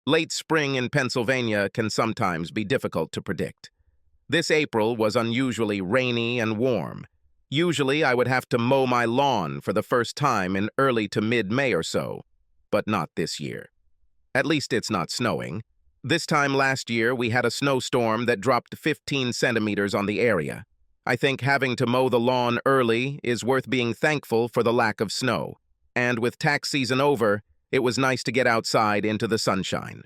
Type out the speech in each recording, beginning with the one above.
Late spring in Pennsylvania can sometimes be difficult to predict. This April was unusually rainy and warm. Usually I would have to mow my lawn for the first time in early to mid-May or so, but not this year. At least it's not snowing. This time last year we had a snowstorm that dropped 15 centimeters on the area. I think having to mow the lawn early is worth being thankful for the lack of snow. And with tax season over, it was nice to get outside into the sunshine.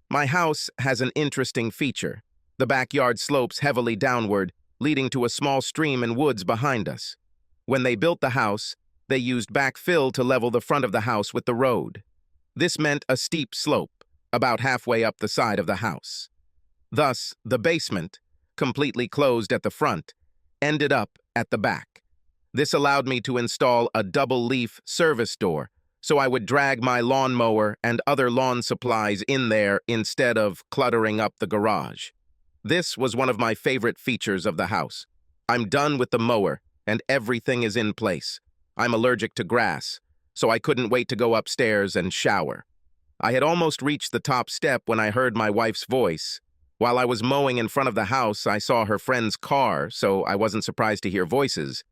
My house has an interesting feature. The backyard slopes heavily downward, leading to a small stream and woods behind us. When they built the house, they used backfill to level the front of the house with the road. This meant a steep slope, about halfway up the side of the house. Thus, the basement, completely closed at the front, ended up at the back. This allowed me to install a double-leaf service door, so I would drag my lawnmower and other lawn supplies in there instead of cluttering up the garage. This was one of my favorite features of the house. I'm done with the mower, and everything is in place. I'm allergic to grass, so I couldn't wait to go upstairs and shower. I had almost reached the top step when I heard my wife's voice. While I was mowing in front of the house, I saw her friend's car, so I wasn't surprised to hear voices.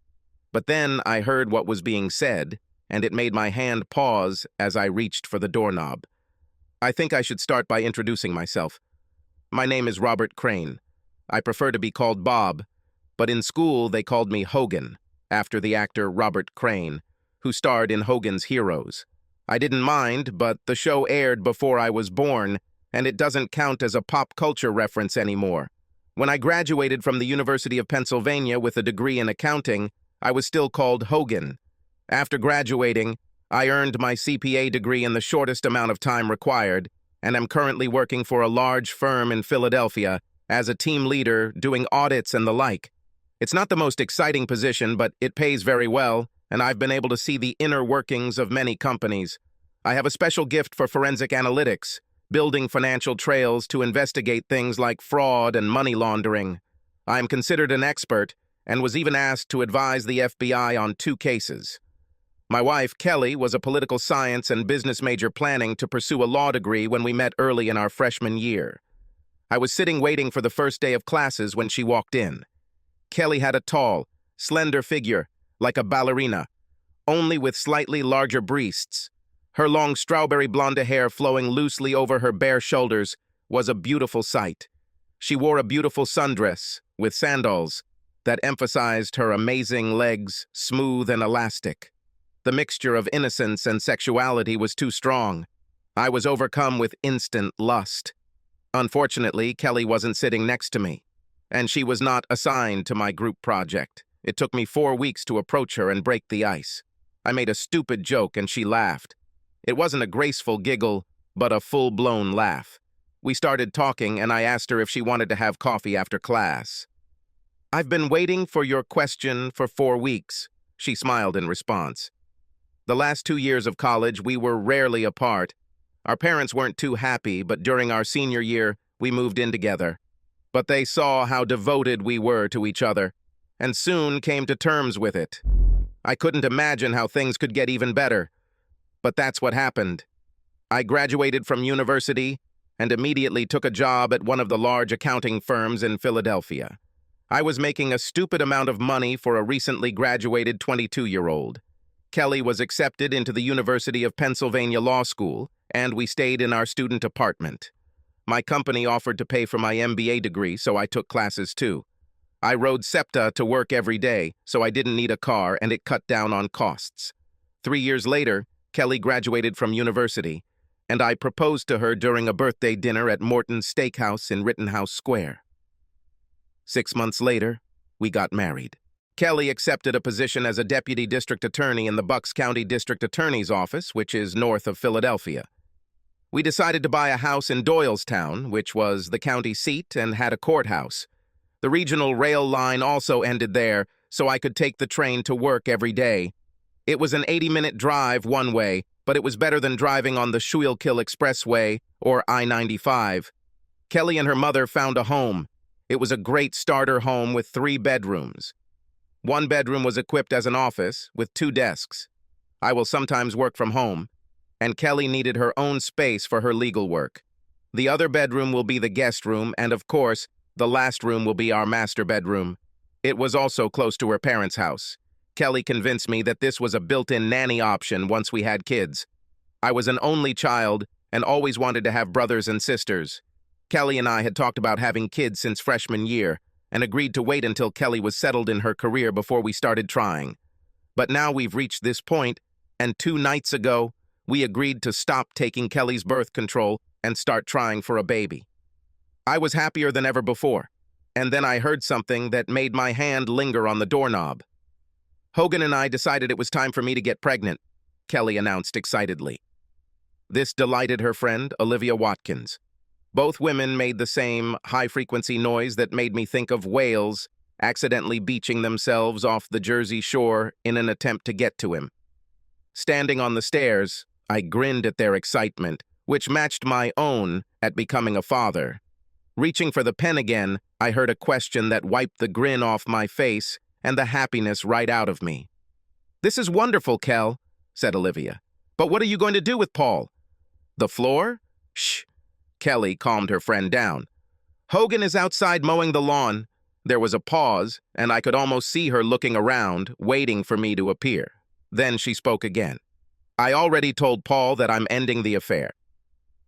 But then I heard what was being said, and it made my hand pause as I reached for the doorknob. I think I should start by introducing myself. My name is Robert Crane. I prefer to be called Bob, but in school they called me Hogan, after the actor Robert Crane, who starred in Hogan's Heroes. I didn't mind, but the show aired before I was born, and it doesn't count as a pop culture reference anymore. When I graduated from the University of Pennsylvania with a degree in accounting, I was still called Hogan. After graduating, I earned my CPA degree in the shortest amount of time required, and am currently working for a large firm in Philadelphia as a team leader doing audits and the like. It's not the most exciting position, but it pays very well, and I've been able to see the inner workings of many companies. I have a special gift for forensic analytics, building financial trails to investigate things like fraud and money laundering. I am considered an expert and was even asked to advise the FBI on 2 cases. My wife, Kelly, was a political science and business major planning to pursue a law degree when we met early in our freshman year. I was sitting waiting for the first day of classes when she walked in. Kelly had a tall, slender figure, like a ballerina, only with slightly larger breasts. Her long strawberry blonde hair flowing loosely over her bare shoulders was a beautiful sight. She wore a beautiful sundress with sandals that emphasized her amazing legs, smooth and elastic. The mixture of innocence and sexuality was too strong. I was overcome with instant lust. Unfortunately, Kelly wasn't sitting next to me, and she was not assigned to my group project. It took me 4 weeks to approach her and break the ice. I made a stupid joke and she laughed. It wasn't a graceful giggle, but a full-blown laugh. We started talking and I asked her if she wanted to have coffee after class. "I've been waiting for your question for 4 weeks," she smiled in response. The last 2 years of college, we were rarely apart. Our parents weren't too happy, but during our senior year, we moved in together. But they saw how devoted we were to each other, and soon came to terms with it. I couldn't imagine how things could get even better. But that's what happened. I graduated from university and immediately took a job at one of the large accounting firms in Philadelphia. I was making a stupid amount of money for a recently graduated 22-year-old. Kelly was accepted into the University of Pennsylvania Law School, and we stayed in our student apartment. My company offered to pay for my MBA degree, so I took classes too. I rode SEPTA to work every day, so I didn't need a car, and it cut down on costs. 3 years later, Kelly graduated from university, and I proposed to her during a birthday dinner at Morton's Steakhouse in Rittenhouse Square. 6 months later, we got married. Kelly accepted a position as a deputy district attorney in the Bucks County District Attorney's Office, which is north of Philadelphia. We decided to buy a house in Doylestown, which was the county seat and had a courthouse. The regional rail line also ended there, so I could take the train to work every day. It was an 80-minute drive one way, but it was better than driving on the Schuylkill Expressway or I-95. Kelly and her mother found a home. It was a great starter home with 3 bedrooms. One bedroom was equipped as an office with 2 desks. I will sometimes work from home. and Kelly needed her own space for her legal work. The other bedroom will be the guest room, and of course, the last room will be our master bedroom. It was also close to her parents' house. Kelly convinced me that this was a built-in nanny option once we had kids. I was an only child and always wanted to have brothers and sisters. Kelly and I had talked about having kids since freshman year and agreed to wait until Kelly was settled in her career before we started trying. But now we've reached this point, and 2 nights ago, we agreed to stop taking Kelly's birth control and start trying for a baby. I was happier than ever before, and then I heard something that made my hand linger on the doorknob. Hogan and I decided it was time for me to get pregnant, Kelly announced excitedly. This delighted her friend, Olivia Watkins. Both women made the same high-frequency noise that made me think of whales accidentally beaching themselves off the Jersey shore in an attempt to get to him. Standing on the stairs, I grinned at their excitement, which matched my own at becoming a father. Reaching for the pen again, I heard a question that wiped the grin off my face and the happiness right out of me. "This is wonderful, Kel," said Olivia. "But what are you going to do with Paul?" "The floor?" "Shh." Kelly calmed her friend down. "Hogan is outside mowing the lawn." There was a pause, and I could almost see her looking around, waiting for me to appear. Then she spoke again. "I already told Paul that I'm ending the affair."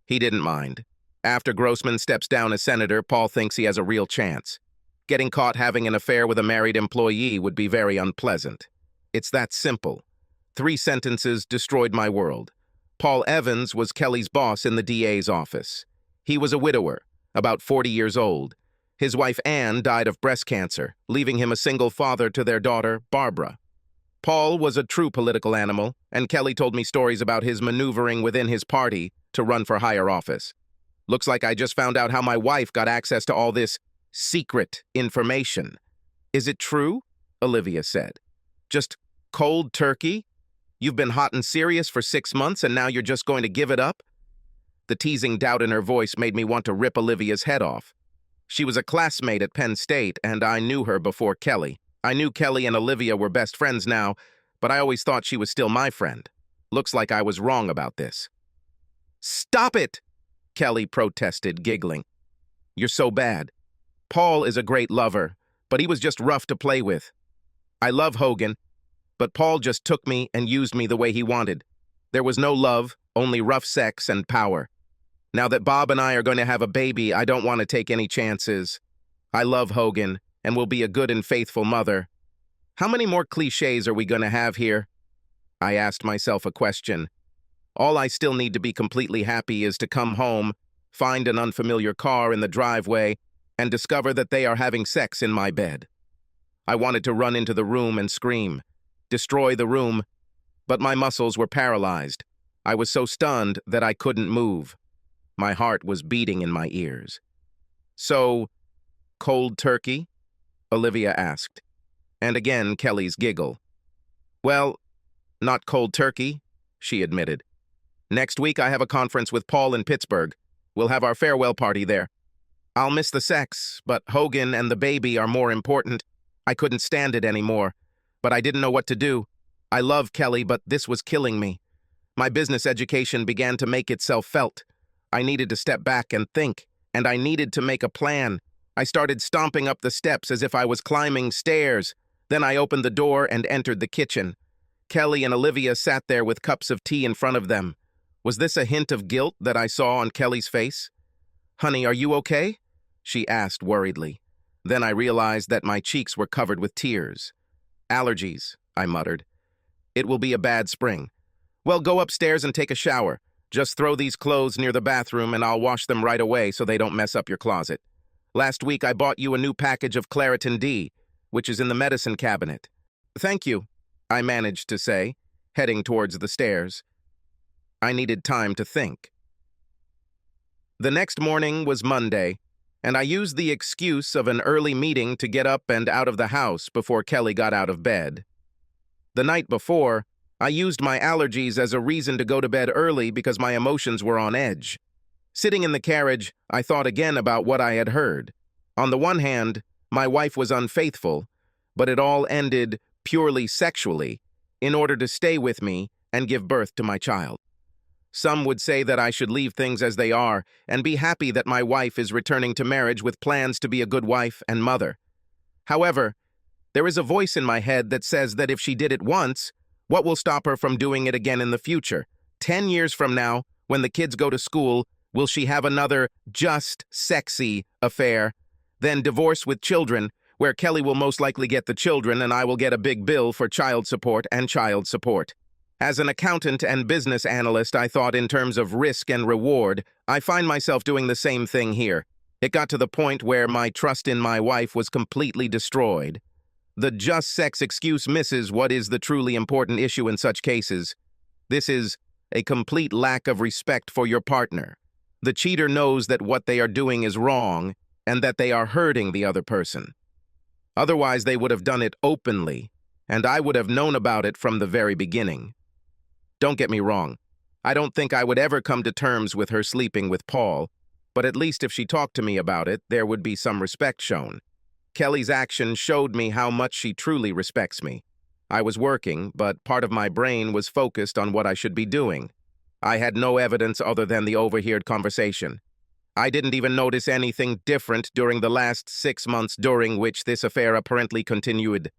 He didn't mind. After Grossman steps down as senator, Paul thinks he has a real chance. Getting caught having an affair with a married employee would be very unpleasant. It's that simple. 3 sentences destroyed my world. Paul Evans was Kelly's boss in the DA's office. He was a widower, about 40 years old. His wife Ann died of breast cancer, leaving him a single father to their daughter, Barbara. Paul was a true political animal, and Kelly told me stories about his maneuvering within his party to run for higher office. Looks like I just found out how my wife got access to all this secret information. "Is it true?" Olivia said. "Just cold turkey? You've been hot and serious for 6 months and now you're just going to give it up?" The teasing doubt in her voice made me want to rip Olivia's head off. She was a classmate at Penn State, and I knew her before Kelly. I knew Kelly and Olivia were best friends now, but I always thought she was still my friend. Looks like I was wrong about this. "Stop it!" Kelly protested, giggling. "You're so bad. Paul is a great lover, but he was just rough to play with. I love Hogan, but Paul just took me and used me the way he wanted. There was no love, only rough sex and power. Now that Bob and I are going to have a baby, I don't want to take any chances. I love Hogan and will be a good and faithful mother. How many more cliches are we going to have here?" I asked myself a question. All I still need to be completely happy is to come home, find an unfamiliar car in the driveway, and discover that they are having sex in my bed. I wanted to run into the room and scream, destroy the room, but my muscles were paralyzed. I was so stunned that I couldn't move. My heart was beating in my ears. "So, cold turkey?" Olivia asked. And again, Kelly's giggle. "Well, not cold turkey," she admitted. "Next week I have a conference with Paul in Pittsburgh. We'll have our farewell party there. I'll miss the sex, but Hogan and the baby are more important. I couldn't stand it anymore, but I didn't know what to do. I love Kelly, but this was killing me. My business education began to make itself felt. I needed to step back and think, and I needed to make a plan. I started stomping up the steps as if I was climbing stairs. Then I opened the door and entered the kitchen. Kelly and Olivia sat there with cups of tea in front of them. Was this a hint of guilt that I saw on Kelly's face? "Honey, are you okay?" she asked worriedly. Then I realized that my cheeks were covered with tears. "Allergies," I muttered. "It will be a bad spring." "Well, go upstairs and take a shower. Just throw these clothes near the bathroom and I'll wash them right away so they don't mess up your closet. Last week I bought you a new package of Claritin D, which is in the medicine cabinet." "Thank you," I managed to say, heading towards the stairs. I needed time to think. The next morning was Monday, and I used the excuse of an early meeting to get up and out of the house before Kelly got out of bed. The night before, I used my allergies as a reason to go to bed early because my emotions were on edge. Sitting in the carriage, I thought again about what I had heard. On the one hand, my wife was unfaithful, but it all ended purely sexually in order to stay with me and give birth to my child. Some would say that I should leave things as they are and be happy that my wife is returning to marriage with plans to be a good wife and mother. However, there is a voice in my head that says that if she did it once, what will stop her from doing it again in the future? 10 years from now, when the kids go to school, will she have another just sexy affair? Then divorce with children, where Kelly will most likely get the children and I will get a big bill for child support and child support. As an accountant and business analyst, I thought in terms of risk and reward. I find myself doing the same thing here. It got to the point where my trust in my wife was completely destroyed. The just sex excuse misses what is the truly important issue in such cases. This is a complete lack of respect for your partner. The cheater knows that what they are doing is wrong and that they are hurting the other person. Otherwise, they would have done it openly, and I would have known about it from the very beginning. Don't get me wrong. I don't think I would ever come to terms with her sleeping with Paul, but at least if she talked to me about it, there would be some respect shown. Kelly's action showed me how much she truly respects me. I was working, but part of my brain was focused on what I should be doing. I had no evidence other than the overheard conversation. I didn't even notice anything different during the last 6 months during which this affair apparently continued.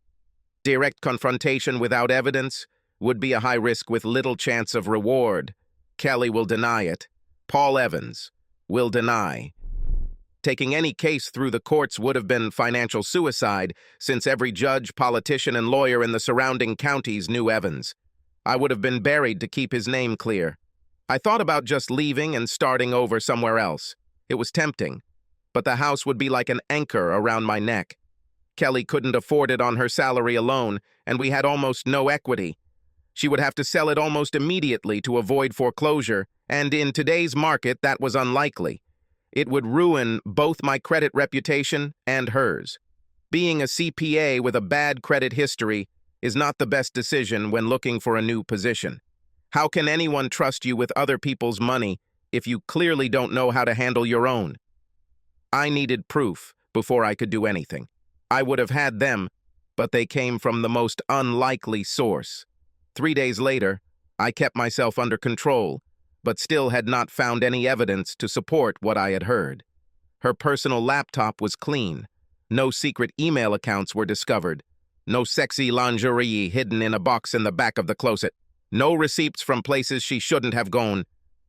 Direct confrontation without evidence would be a high risk with little chance of reward. Kelly will deny it. Paul Evans will deny. Taking any case through the courts would have been financial suicide, since every judge, politician, and lawyer in the surrounding counties knew Evans. I would have been buried to keep his name clear. I thought about just leaving and starting over somewhere else. It was tempting, but the house would be like an anchor around my neck. Kelly couldn't afford it on her salary alone, and we had almost no equity. She would have to sell it almost immediately to avoid foreclosure, and in today's market, that was unlikely. It would ruin both my credit reputation and hers. Being a CPA with a bad credit history is not the best decision when looking for a new position. How can anyone trust you with other people's money if you clearly don't know how to handle your own? I needed proof before I could do anything. I would have had them, but they came from the most unlikely source. 3 days later, I kept myself under control, but still had not found any evidence to support what I had heard. Her personal laptop was clean. No secret email accounts were discovered. No sexy lingerie hidden in a box in the back of the closet. No receipts from places she shouldn't have gone.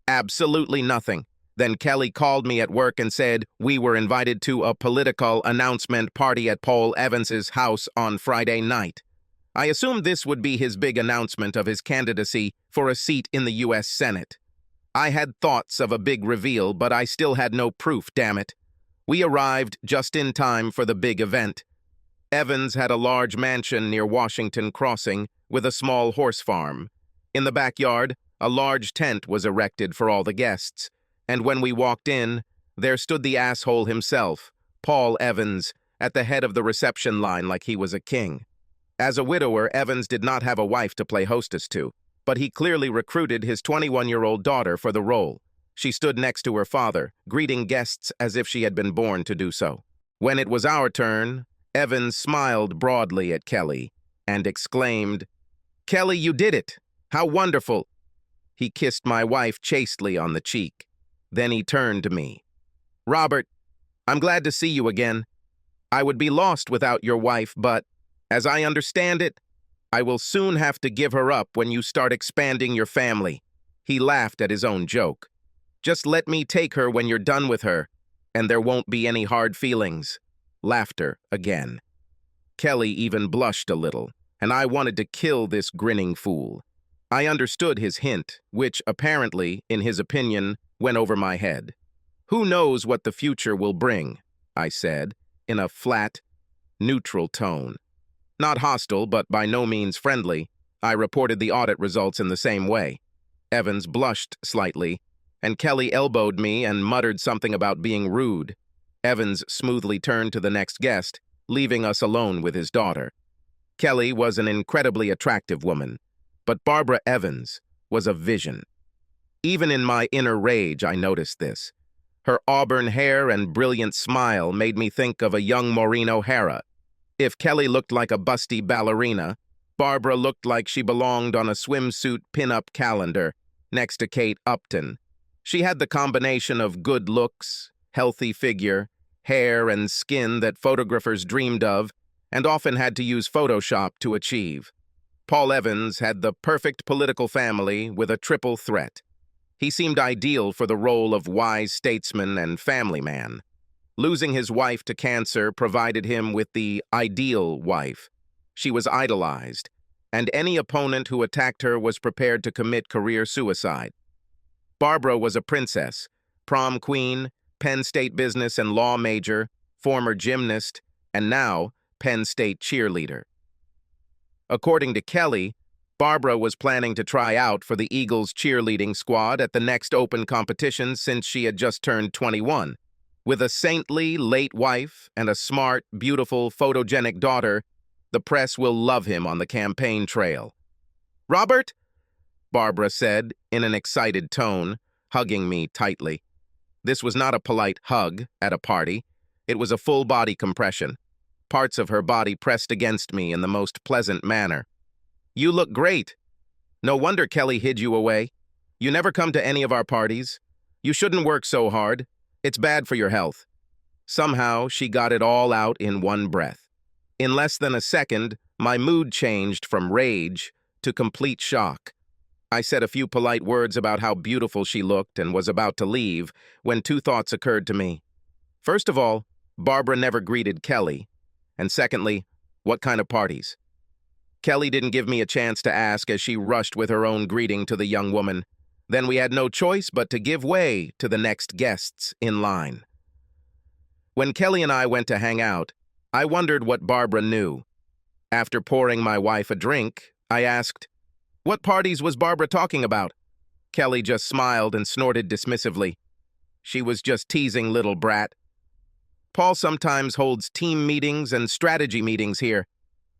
Absolutely nothing. Then Kelly called me at work and said we were invited to a political announcement party at Paul Evans's house on Friday night. I assumed this would be his big announcement of his candidacy for a seat in the U.S. Senate. I had thoughts of a big reveal, but I still had no proof, damn it. We arrived just in time for the big event. Evans had a large mansion near Washington Crossing with a small horse farm. In the backyard, a large tent was erected for all the guests, and when we walked in, there stood the asshole himself, Paul Evans, at the head of the reception line like he was a king. As a widower, Evans did not have a wife to play hostess to, but he clearly recruited his 21-year-old daughter for the role. She stood next to her father, greeting guests as if she had been born to do so. When it was our turn, Evans smiled broadly at Kelly and exclaimed, "Kelly, you did it! How wonderful!" He kissed my wife chastely on the cheek. Then he turned to me. "Robert, I'm glad to see you again. I would be lost without your wife, but, as I understand it, I will soon have to give her up when you start expanding your family." He laughed at his own joke. "Just let me take her when you're done with her, and there won't be any hard feelings." Laughter again. Kelly even blushed a little, and I wanted to kill this grinning fool. I understood his hint, which apparently, in his opinion, went over my head. "Who knows what the future will bring?" I said, in a flat, neutral tone. Not hostile, but by no means friendly, I reported the audit results in the same way. Evans blushed slightly, and Kelly elbowed me and muttered something about being rude. Evans smoothly turned to the next guest, leaving us alone with his daughter. Kelly was an incredibly attractive woman, but Barbara Evans was a vision. Even in my inner rage, I noticed this. Her auburn hair and brilliant smile made me think of a young Maureen O'Hara. If Kelly looked like a busty ballerina, Barbara looked like she belonged on a swimsuit pin-up calendar. next to Kate Upton. She had the combination of good looks, healthy figure, hair and skin that photographers dreamed of and often had to use Photoshop to achieve. Paul Evans had the perfect political family with a triple threat. He seemed ideal for the role of wise statesman and family man. Losing his wife to cancer provided him with the ideal wife. She was idolized, and any opponent who attacked her was prepared to commit career suicide. Barbara was a princess, prom queen, Penn State business and law major, former gymnast, and now Penn State cheerleader. According to Kelly, Barbara was planning to try out for the Eagles cheerleading squad at the next open competition since she had just turned 21. With a saintly, late wife and a smart, beautiful, photogenic daughter, the press will love him on the campaign trail. "Robert," Barbara said in an excited tone, hugging me tightly. This was not a polite hug at a party. It was a full-body compression. Parts of her body pressed against me in the most pleasant manner. "You look great. No wonder Kelly hid you away. You never come to any of our parties. You shouldn't work so hard. It's bad for your health." Somehow, she got it all out in one breath. In less than a second, my mood changed from rage to complete shock. I said a few polite words about how beautiful she looked and was about to leave when two thoughts occurred to me. First of all, Barbara never greeted Kelly. And secondly, what kind of parties? Kelly didn't give me a chance to ask as she rushed with her own greeting to the young woman. Then we had no choice but to give way to the next guests in line. When Kelly and I went to hang out, I wondered what Barbara knew. After pouring my wife a drink, I asked, "What parties was Barbara talking about?" Kelly just smiled and snorted dismissively. She was just teasing, little brat. "Paul sometimes holds team meetings and strategy meetings here.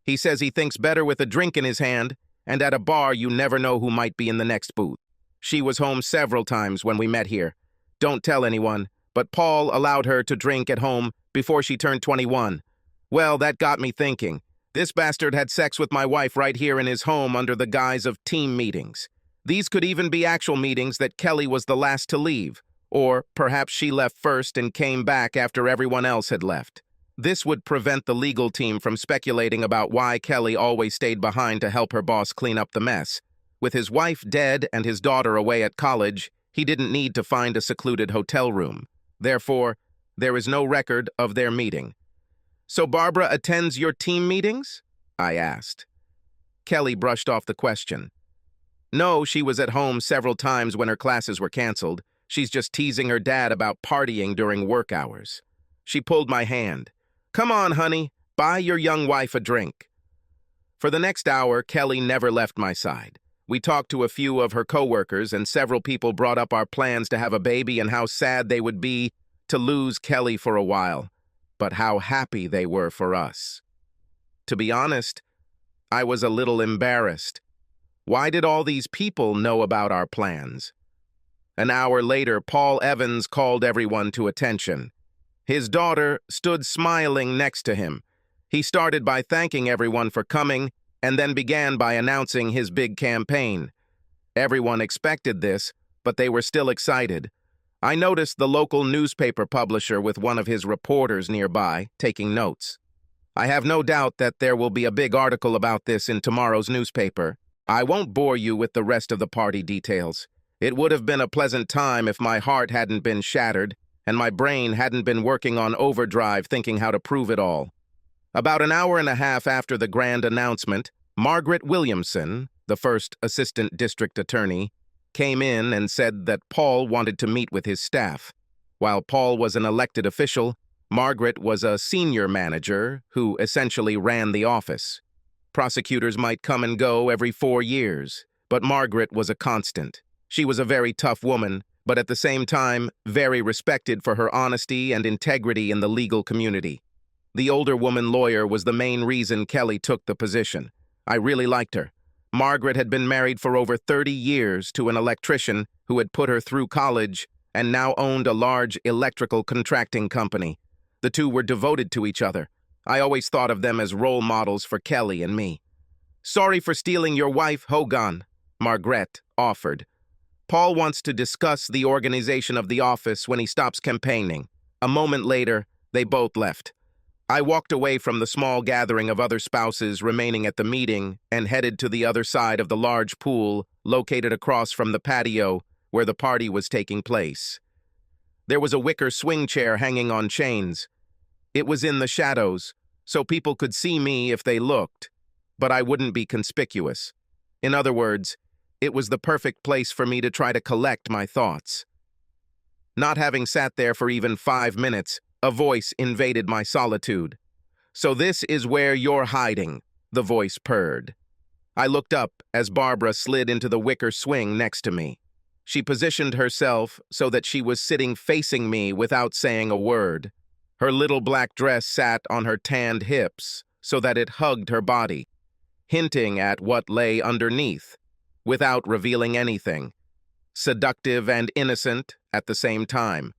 He says he thinks better with a drink in his hand, and at a bar you never know who might be in the next booth. She was home several times when we met here. Don't tell anyone, but Paul allowed her to drink at home before she turned 21. Well, that got me thinking. This bastard had sex with my wife right here in his home under the guise of team meetings. These could even be actual meetings that Kelly was the last to leave. Or perhaps she left first and came back after everyone else had left. This would prevent the legal team from speculating about why Kelly always stayed behind to help her boss clean up the mess. With his wife dead and his daughter away at college, he didn't need to find a secluded hotel room. Therefore, there is no record of their meeting. "So Barbara attends your team meetings?" I asked. Kelly brushed off the question. "No, she was at home several times when her classes were canceled. She's just teasing her dad about partying during work hours." She pulled my hand. "Come on, honey, buy your young wife a drink." For the next hour, Kelly never left my side. We talked to a few of her coworkers, and several people brought up our plans to have a baby and how sad they would be to lose Kelly for a while, but how happy they were for us. To be honest, I was a little embarrassed. Why did all these people know about our plans? An hour later, Paul Evans called everyone to attention. His daughter stood smiling next to him. He started by thanking everyone for coming and then began by announcing his big campaign. Everyone expected this, but they were still excited. I noticed the local newspaper publisher with one of his reporters nearby, taking notes. I have no doubt that there will be a big article about this in tomorrow's newspaper. I won't bore you with the rest of the party details. It would have been a pleasant time if my heart hadn't been shattered and my brain hadn't been working on overdrive thinking how to prove it all. About an hour and a half after the grand announcement, Margaret Williamson, the first assistant district attorney, came in and said that Paul wanted to meet with his staff. While Paul was an elected official, Margaret was a senior manager who essentially ran the office. Prosecutors might come and go every 4 years, but Margaret was a constant. She was a very tough woman, but at the same time, very respected for her honesty and integrity in the legal community. The older woman lawyer was the main reason Kelly took the position. I really liked her. Margaret had been married for over 30 years to an electrician who had put her through college and now owned a large electrical contracting company. The two were devoted to each other. I always thought of them as role models for Kelly and me. "Sorry for stealing your wife, Hogan," Margaret offered. Paul wants to discuss the organization of the office when he stops campaigning. A moment later, they both left. I walked away from the small gathering of other spouses remaining at the meeting and headed to the other side of the large pool located across from the patio where the party was taking place. There was a wicker swing chair hanging on chains. It was in the shadows, so people could see me if they looked, but I wouldn't be conspicuous. In other words, it was the perfect place for me to try to collect my thoughts. Not having sat there for even 5 minutes, a voice invaded my solitude. "So this is where you're hiding," the voice purred. I looked up as Barbara slid into the wicker swing next to me. She positioned herself so that she was sitting facing me without saying a word. Her little black dress sat on her tanned hips so that it hugged her body, hinting at what lay underneath, without revealing anything. Seductive and innocent at the same time.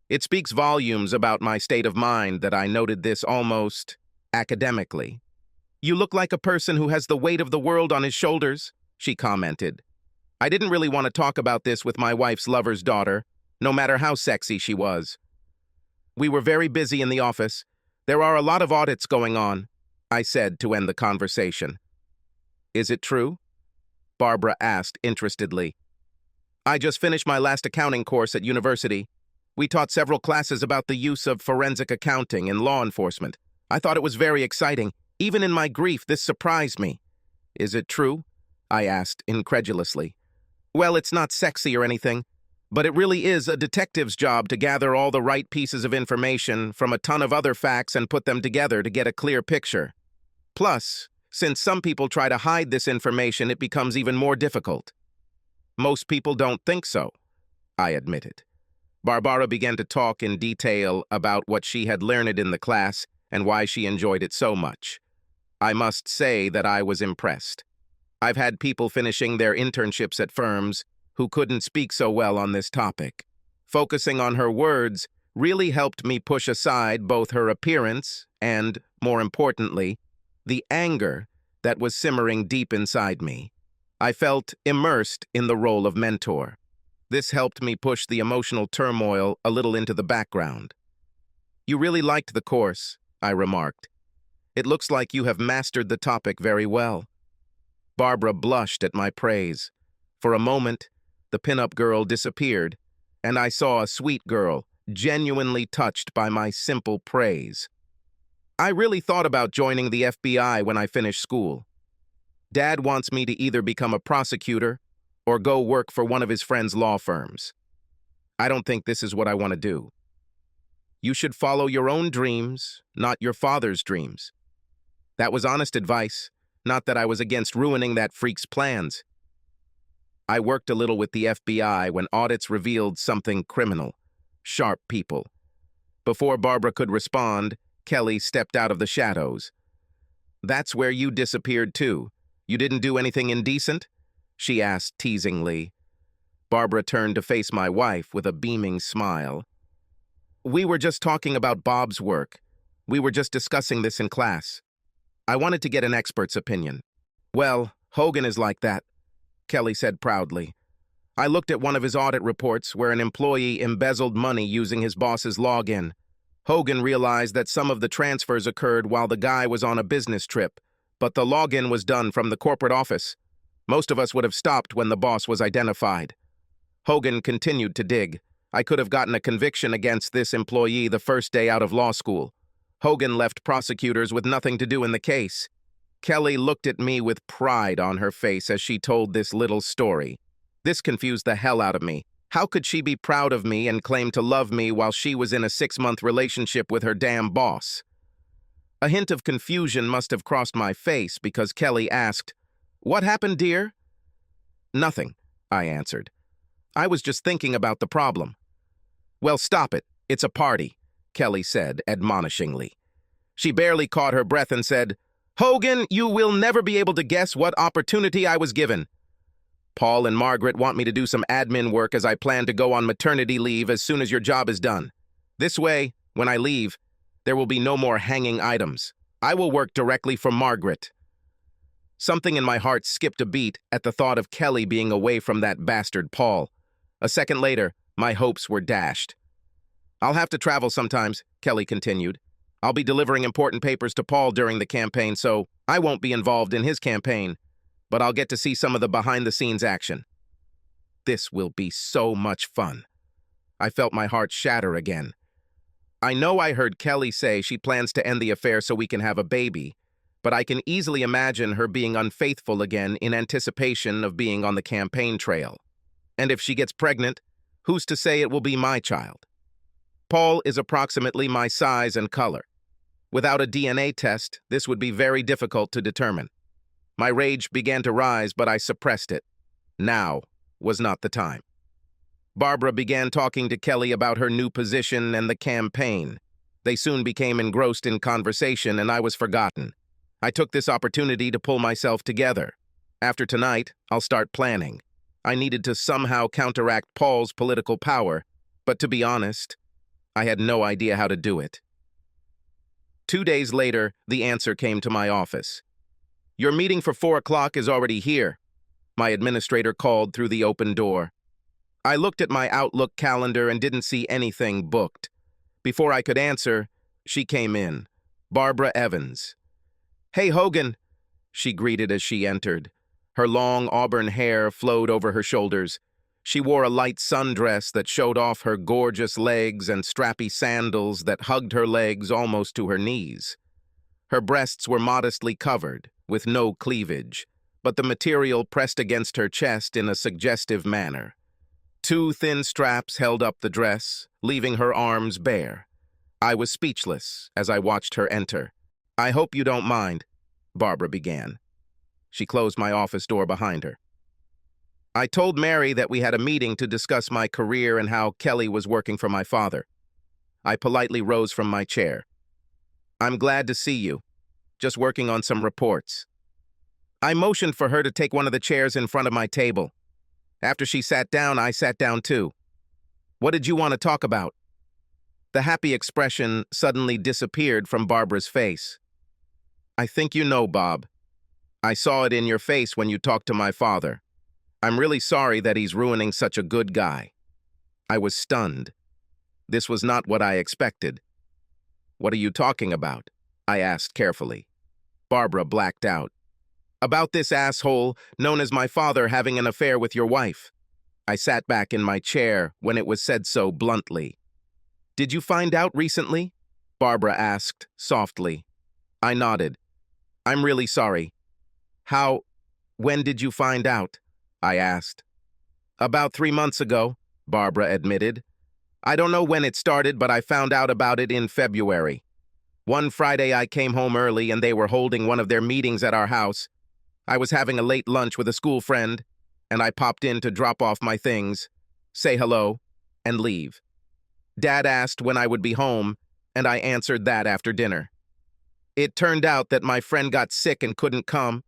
It speaks volumes about my state of mind that I noted this almost academically. "You look like a person who has the weight of the world on his shoulders," she commented. I didn't really want to talk about this with my wife's lover's daughter, no matter how sexy she was. "We were very busy in the office. There are a lot of audits going on," I said to end the conversation. "Is it true?" Barbara asked interestedly. "I just finished my last accounting course at university. We taught several classes about the use of forensic accounting in law enforcement. I thought it was very exciting. Even in my grief, this surprised me." "Is it true?" I asked incredulously. "Well, it's not sexy or anything, but it really is a detective's job to gather all the right pieces of information from a ton of other facts and put them together to get a clear picture. Plus, since some people try to hide this information, it becomes even more difficult." "Most people don't think so," I admitted. Barbara began to talk in detail about what she had learned in the class and why she enjoyed it so much. I must say that I was impressed. I've had people finishing their internships at firms who couldn't speak so well on this topic. Focusing on her words really helped me push aside both her appearance and, more importantly, the anger that was simmering deep inside me. I felt immersed in the role of mentor. This helped me push the emotional turmoil a little into the background. "You really liked the course," I remarked. "It looks like you have mastered the topic very well." Barbara blushed at my praise. For a moment, the pinup girl disappeared, and I saw a sweet girl, genuinely touched by my simple praise. "I really thought about joining the FBI when I finished school. Dad wants me to either become a prosecutor or go work for one of his friend's law firms. I don't think this is what I want to do." "You should follow your own dreams, not your father's dreams." That was honest advice, not that I was against ruining that freak's plans. I worked a little with the FBI when audits revealed something criminal. Sharp people. Before Barbara could respond, Kelly stepped out of the shadows. "That's where you disappeared too. You didn't do anything indecent?" she asked teasingly. Barbara turned to face my wife with a beaming smile. "We were just talking about Bob's work. We were just discussing this in class. I wanted to get an expert's opinion." "Well, Hogan is like that," Kelly said proudly. "I looked at one of his audit reports where an employee embezzled money using his boss's login. Hogan realized that some of the transfers occurred while the guy was on a business trip, but the login was done from the corporate office. Most of us would have stopped when the boss was identified." Hogan continued to dig. I could have gotten a conviction against this employee the first day out of law school. Hogan left prosecutors with nothing to do in the case. Kelly looked at me with pride on her face as she told this little story. This confused the hell out of me. How could she be proud of me and claim to love me while she was in a 6-month relationship with her damn boss? A hint of confusion must have crossed my face because Kelly asked, "What happened, dear?" "Nothing," I answered. "I was just thinking about the problem." "Well, stop it. It's a party," Kelly said admonishingly. She barely caught her breath and said, "Hogan, you will never be able to guess what opportunity I was given. Paul and Margaret want me to do some admin work as I plan to go on maternity leave as soon as your job is done. This way, when I leave, there will be no more hanging items. I will work directly for Margaret." Something in my heart skipped a beat at the thought of Kelly being away from that bastard Paul. A second later, my hopes were dashed. "I'll have to travel sometimes," Kelly continued. "I'll be delivering important papers to Paul during the campaign, so I won't be involved in his campaign, but I'll get to see some of the behind-the-scenes action. This will be so much fun." I felt my heart shatter again. I know I heard Kelly say she plans to end the affair so we can have a baby, but I can easily imagine her being unfaithful again in anticipation of being on the campaign trail. And if she gets pregnant, who's to say it will be my child? Paul is approximately my size and color. Without a DNA test, this would be very difficult to determine. My rage began to rise, but I suppressed it. Now was not the time. Barbara began talking to Kelly about her new position and the campaign. They soon became engrossed in conversation, and I was forgotten. I took this opportunity to pull myself together. After tonight, I'll start planning. I needed to somehow counteract Paul's political power, but to be honest, I had no idea how to do it. 2 days later, the answer came to my office. "Your meeting for 4 o'clock is already here," my administrator called through the open door. I looked at my Outlook calendar and didn't see anything booked. Before I could answer, she came in. Barbara Evans. "Hey, Hogan," she greeted as she entered. Her long auburn hair flowed over her shoulders. She wore a light sundress that showed off her gorgeous legs and strappy sandals that hugged her legs almost to her knees. Her breasts were modestly covered, with no cleavage, but the material pressed against her chest in a suggestive manner. 2 thin straps held up the dress, leaving her arms bare. I was speechless as I watched her enter. "I hope you don't mind," Barbara began. She closed my office door behind her. "I told Mary that we had a meeting to discuss my career and how Kelly was working for my father." I politely rose from my chair. "I'm glad to see you. Just working on some reports." I motioned for her to take one of the chairs in front of my table. After she sat down, I sat down too. "What did you want to talk about?" The happy expression suddenly disappeared from Barbara's face. "I think you know, Bob. I saw it in your face when you talked to my father. I'm really sorry that he's ruining such a good guy." I was stunned. This was not what I expected. "What are you talking about?" I asked carefully. Barbara blacked out. "About this asshole known as my father having an affair with your wife." I sat back in my chair when it was said so bluntly. "Did you find out recently?" Barbara asked softly. I nodded. "I'm really sorry." When did you find out?" I asked. "About 3 months ago," Barbara admitted. "I don't know when it started, but I found out about it in February. One Friday I came home early and they were holding one of their meetings at our house. I was having a late lunch with a school friend, and I popped in to drop off my things, say hello, and leave. Dad asked when I would be home, and I answered that after dinner. It turned out that my friend got sick and couldn't come.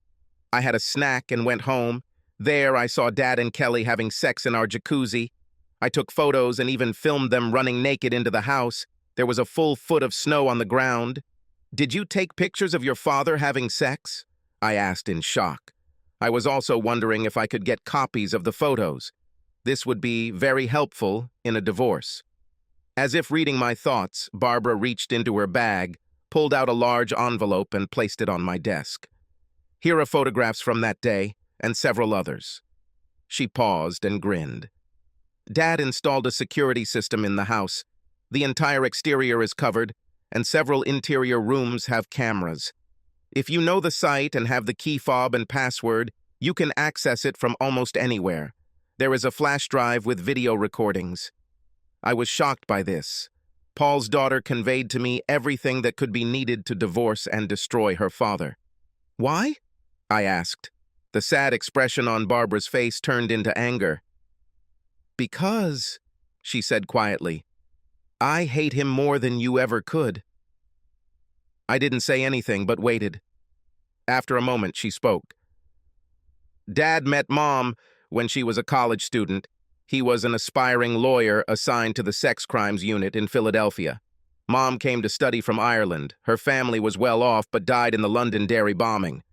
I had a snack and went home. There I saw Dad and Kelly having sex in our jacuzzi. I took photos and even filmed them running naked into the house. There was a full foot of snow on the ground. "Did you take pictures of your father having sex?" I asked in shock. I was also wondering if I could get copies of the photos. This would be very helpful in a divorce. As if reading my thoughts, Barbara reached into her bag, pulled out a large envelope, and placed it on my desk. "Here are photographs from that day, and several others." She paused and grinned. "Dad installed a security system in the house. The entire exterior is covered, and several interior rooms have cameras. If you know the site and have the key fob and password, you can access it from almost anywhere. There is a flash drive with video recordings." I was shocked by this. Paul's daughter conveyed to me everything that could be needed to divorce and destroy her father. "Why?" I asked. The sad expression on Barbara's face turned into anger. "Because," she said quietly, "I hate him more than you ever could." I didn't say anything but waited. After a moment, she spoke. "Dad met Mom when she was a college student. He was an aspiring lawyer assigned to the sex crimes unit in Philadelphia. Mom came to study from Ireland. Her family was well off but died in the Londonderry bombing.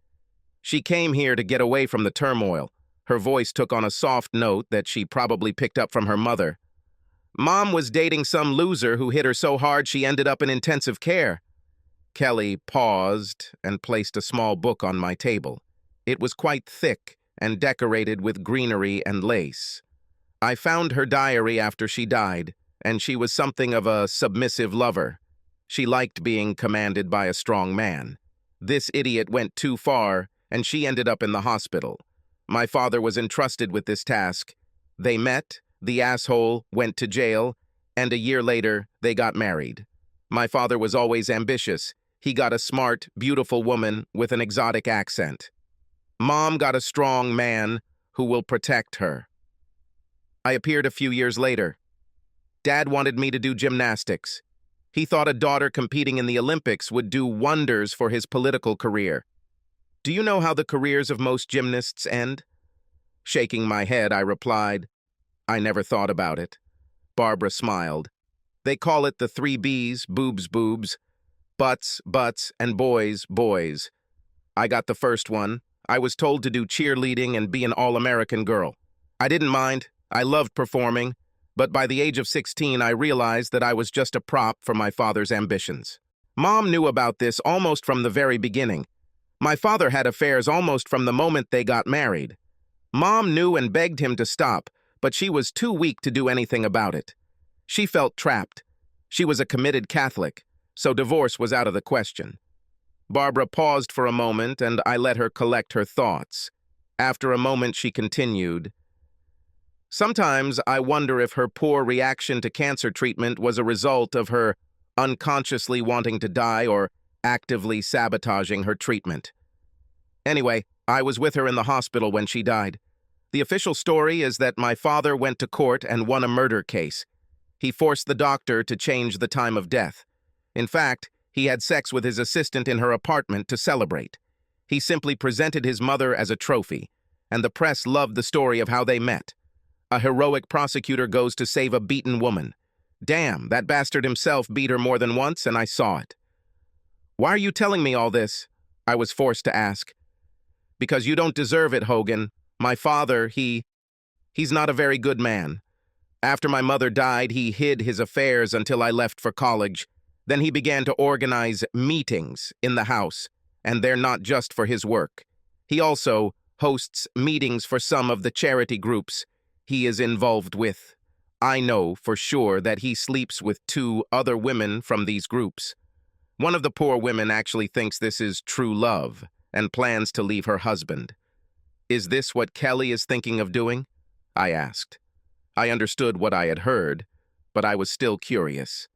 She came here to get away from the turmoil. Her voice took on a soft note that she probably picked up from her mother. Mom was dating some loser who hit her so hard she ended up in intensive care. Kelly paused and placed a small book on my table. It was quite thick and decorated with greenery and lace. I found her diary after she died, and she was something of a submissive lover. She liked being commanded by a strong man. This idiot went too far, and she ended up in the hospital. My father was entrusted with this task. They met, the asshole went to jail, and a year later, they got married. My father was always ambitious. He got a smart, beautiful woman with an exotic accent. Mom got a strong man who will protect her. I appeared a few years later. Dad wanted me to do gymnastics. He thought a daughter competing in the Olympics would do wonders for his political career. Do you know how the careers of most gymnasts end? Shaking my head, I replied, I never thought about it. Barbara smiled. They call it the 3 B's, boobs, boobs, butts, butts, and boys, boys. I got the first one. I was told to do cheerleading and be an all-American girl. I didn't mind. I loved performing. But by the age of 16, I realized that I was just a prop for my father's ambitions. Mom knew about this almost from the very beginning. My father had affairs almost from the moment they got married. Mom knew and begged him to stop, but she was too weak to do anything about it. She felt trapped. She was a committed Catholic, so divorce was out of the question. Barbara paused for a moment, and I let her collect her thoughts. After a moment, she continued, Sometimes I wonder if her poor reaction to cancer treatment was a result of her unconsciously wanting to die or actively sabotaging her treatment. Anyway, I was with her in the hospital when she died. The official story is that my father went to court and won a murder case. He forced the doctor to change the time of death. In fact, he had sex with his assistant in her apartment to celebrate. He simply presented his mother as a trophy, and the press loved the story of how they met. A heroic prosecutor goes to save a beaten woman. Damn, that bastard himself beat her more than once, and I saw it. Why are you telling me all this? I was forced to ask. Because you don't deserve it, Hogan. My father, he's not a very good man. After my mother died, he hid his affairs until I left for college. Then he began to organize meetings in the house, and they're not just for his work. He also hosts meetings for some of the charity groups he is involved with. I know for sure that he sleeps with 2 other women from these groups. One of the poor women actually thinks this is true love and plans to leave her husband. Is this what Kelly is thinking of doing? I asked. I understood what I had heard, but I was still curious.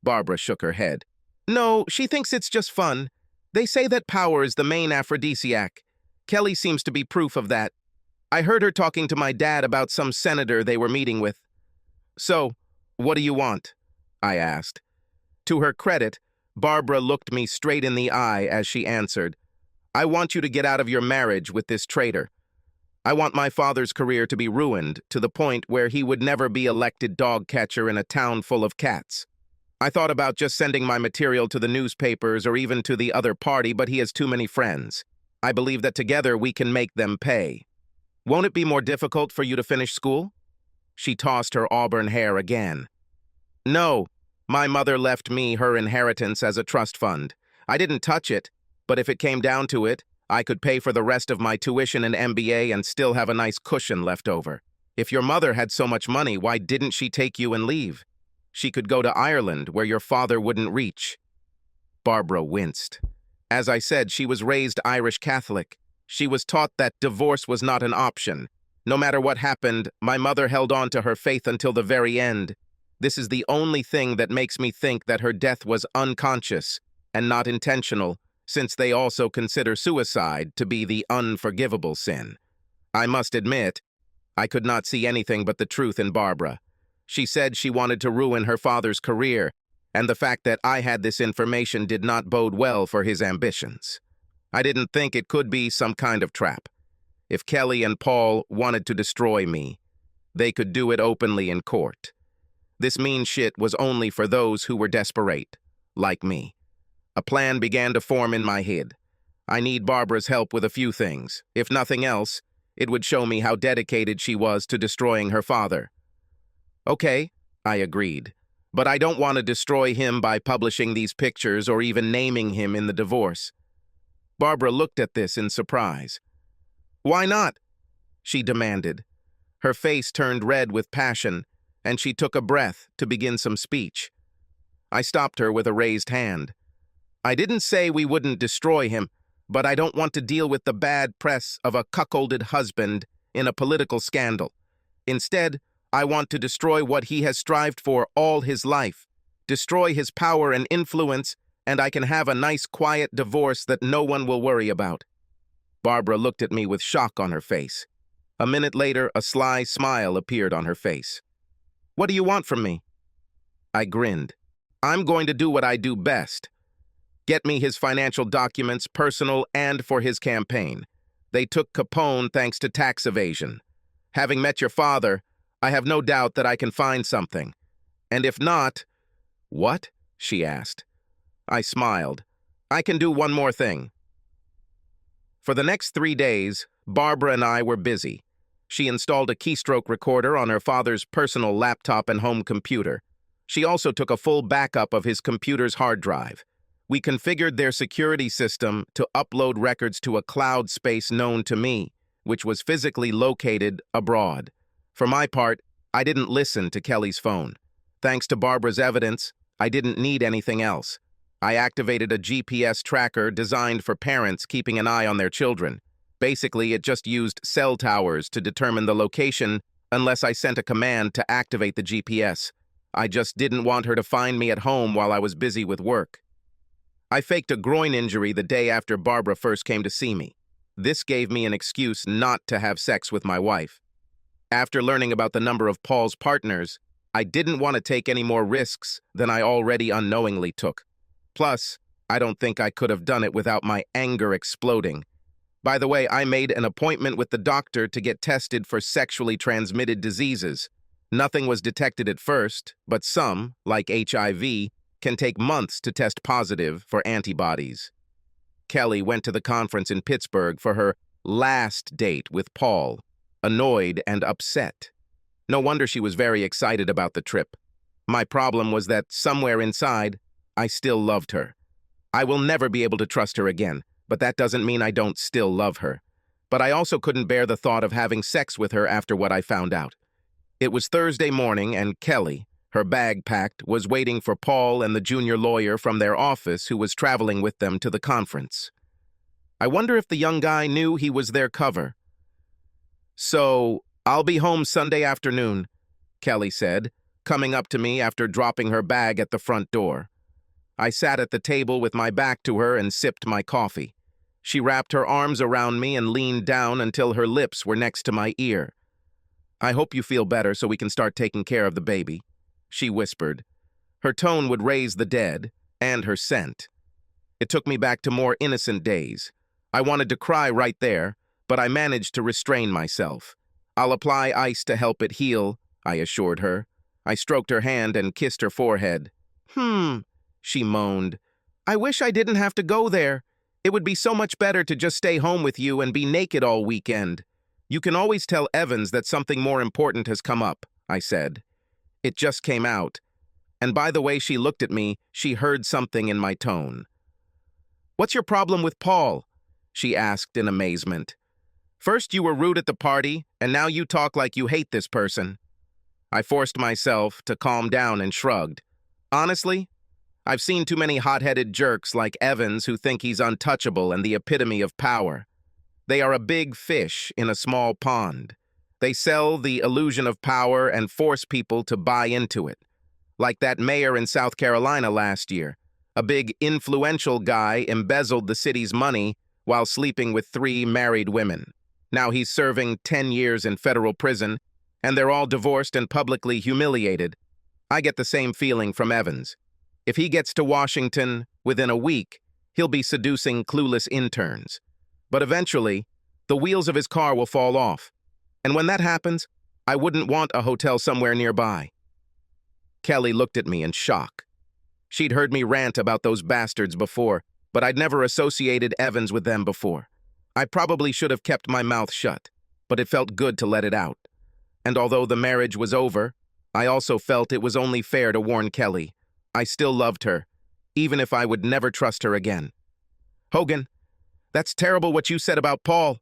Barbara shook her head. No, she thinks it's just fun. They say that power is the main aphrodisiac. Kelly seems to be proof of that. I heard her talking to my dad about some senator they were meeting with. So, what do you want? I asked. To her credit, Barbara looked me straight in the eye as she answered, I want you to get out of your marriage with this traitor. I want my father's career to be ruined to the point where he would never be elected dog catcher in a town full of cats. I thought about just sending my material to the newspapers or even to the other party, but he has too many friends. I believe that together we can make them pay. Won't it be more difficult for you to finish school? She tossed her auburn hair again. No, my mother left me her inheritance as a trust fund. I didn't touch it, but if it came down to it, I could pay for the rest of my tuition and MBA and still have a nice cushion left over. If your mother had so much money, why didn't she take you and leave? She could go to Ireland, where your father wouldn't reach. Barbara winced. As I said, she was raised Irish Catholic. She was taught that divorce was not an option. No matter what happened, my mother held on to her faith until the very end. This is the only thing that makes me think that her death was unconscious and not intentional, since they also consider suicide to be the unforgivable sin. I must admit, I could not see anything but the truth in Barbara. She said she wanted to ruin her father's career, and the fact that I had this information did not bode well for his ambitions. I didn't think it could be some kind of trap. If Kelly and Paul wanted to destroy me, they could do it openly in court. This mean shit was only for those who were desperate, like me. A plan began to form in my head. I need Barbara's help with a few things. If nothing else, it would show me how dedicated she was to destroying her father. Okay, I agreed. But I don't want to destroy him by publishing these pictures or even naming him in the divorce. Barbara looked at this in surprise. Why not? She demanded. Her face turned red with passion, and she took a breath to begin some speech. I stopped her with a raised hand. I didn't say we wouldn't destroy him, but I don't want to deal with the bad press of a cuckolded husband in a political scandal. Instead, I want to destroy what he has strived for all his life, destroy his power and influence, and I can have a nice, quiet divorce that no one will worry about. Barbara looked at me with shock on her face. A minute later, a sly smile appeared on her face. What do you want from me? I grinned. I'm going to do what I do best. Get me his financial documents, personal and for his campaign. They took Capone thanks to tax evasion. Having met your father, I have no doubt that I can find something. And if not— What? She asked. I smiled. I can do one more thing. For the next 3 days, Barbara and I were busy. She installed a keystroke recorder on her father's personal laptop and home computer. She also took a full backup of his computer's hard drive. We configured their security system to upload records to a cloud space known to me, which was physically located abroad. For my part, I didn't listen to Kelly's phone. Thanks to Barbara's evidence, I didn't need anything else. I activated a GPS tracker designed for parents keeping an eye on their children. Basically, it just used cell towers to determine the location unless I sent a command to activate the GPS. I just didn't want her to find me at home while I was busy with work. I faked a groin injury the day after Barbara first came to see me. This gave me an excuse not to have sex with my wife. After learning about the number of Paul's partners, I didn't want to take any more risks than I already unknowingly took. Plus, I don't think I could have done it without my anger exploding. By the way, I made an appointment with the doctor to get tested for sexually transmitted diseases. Nothing was detected at first, but some, like HIV, can take months to test positive for antibodies. Kelly went to the conference in Pittsburgh for her last date with Paul, annoyed and upset. No wonder she was very excited about the trip. My problem was that somewhere inside, I still loved her. I will never be able to trust her again, but that doesn't mean I don't still love her. But I also couldn't bear the thought of having sex with her after what I found out. It was Thursday morning, and Kelly, her bag packed, was waiting for Paul and the junior lawyer from their office who was traveling with them to the conference. I wonder if the young guy knew he was their cover. So, I'll be home Sunday afternoon, Kelly said, coming up to me after dropping her bag at the front door. I sat at the table with my back to her and sipped my coffee. She wrapped her arms around me and leaned down until her lips were next to my ear. I hope you feel better so we can start taking care of the baby, she whispered. Her tone would raise the dead, and her scent. It took me back to more innocent days. I wanted to cry right there, but I managed to restrain myself. I'll apply ice to help it heal, I assured her. I stroked her hand and kissed her forehead. She moaned. I wish I didn't have to go there. It would be so much better to just stay home with you and be naked all weekend. You can always tell Evans that something more important has come up, I said. It just came out. And by the way she looked at me, she heard something in my tone. What's your problem with Paul? She asked in amazement. First you were rude at the party, and now you talk like you hate this person. I forced myself to calm down and shrugged. Honestly, I've seen too many hot-headed jerks like Evans who think he's untouchable and the epitome of power. They are a big fish in a small pond. They sell the illusion of power and force people to buy into it. Like that mayor in South Carolina last year. A big, influential guy embezzled the city's money while sleeping with 3 married women. Now he's serving 10 years in federal prison, and they're all divorced and publicly humiliated. I get the same feeling from Evans. If he gets to Washington within a week, he'll be seducing clueless interns. But eventually, the wheels of his car will fall off. And when that happens, I wouldn't want a hotel somewhere nearby. Kelly looked at me in shock. She'd heard me rant about those bastards before, but I'd never associated Evans with them before. I probably should have kept my mouth shut, but it felt good to let it out. And although the marriage was over, I also felt it was only fair to warn Kelly. I still loved her, even if I would never trust her again. "Hogan, that's terrible what you said about Paul,"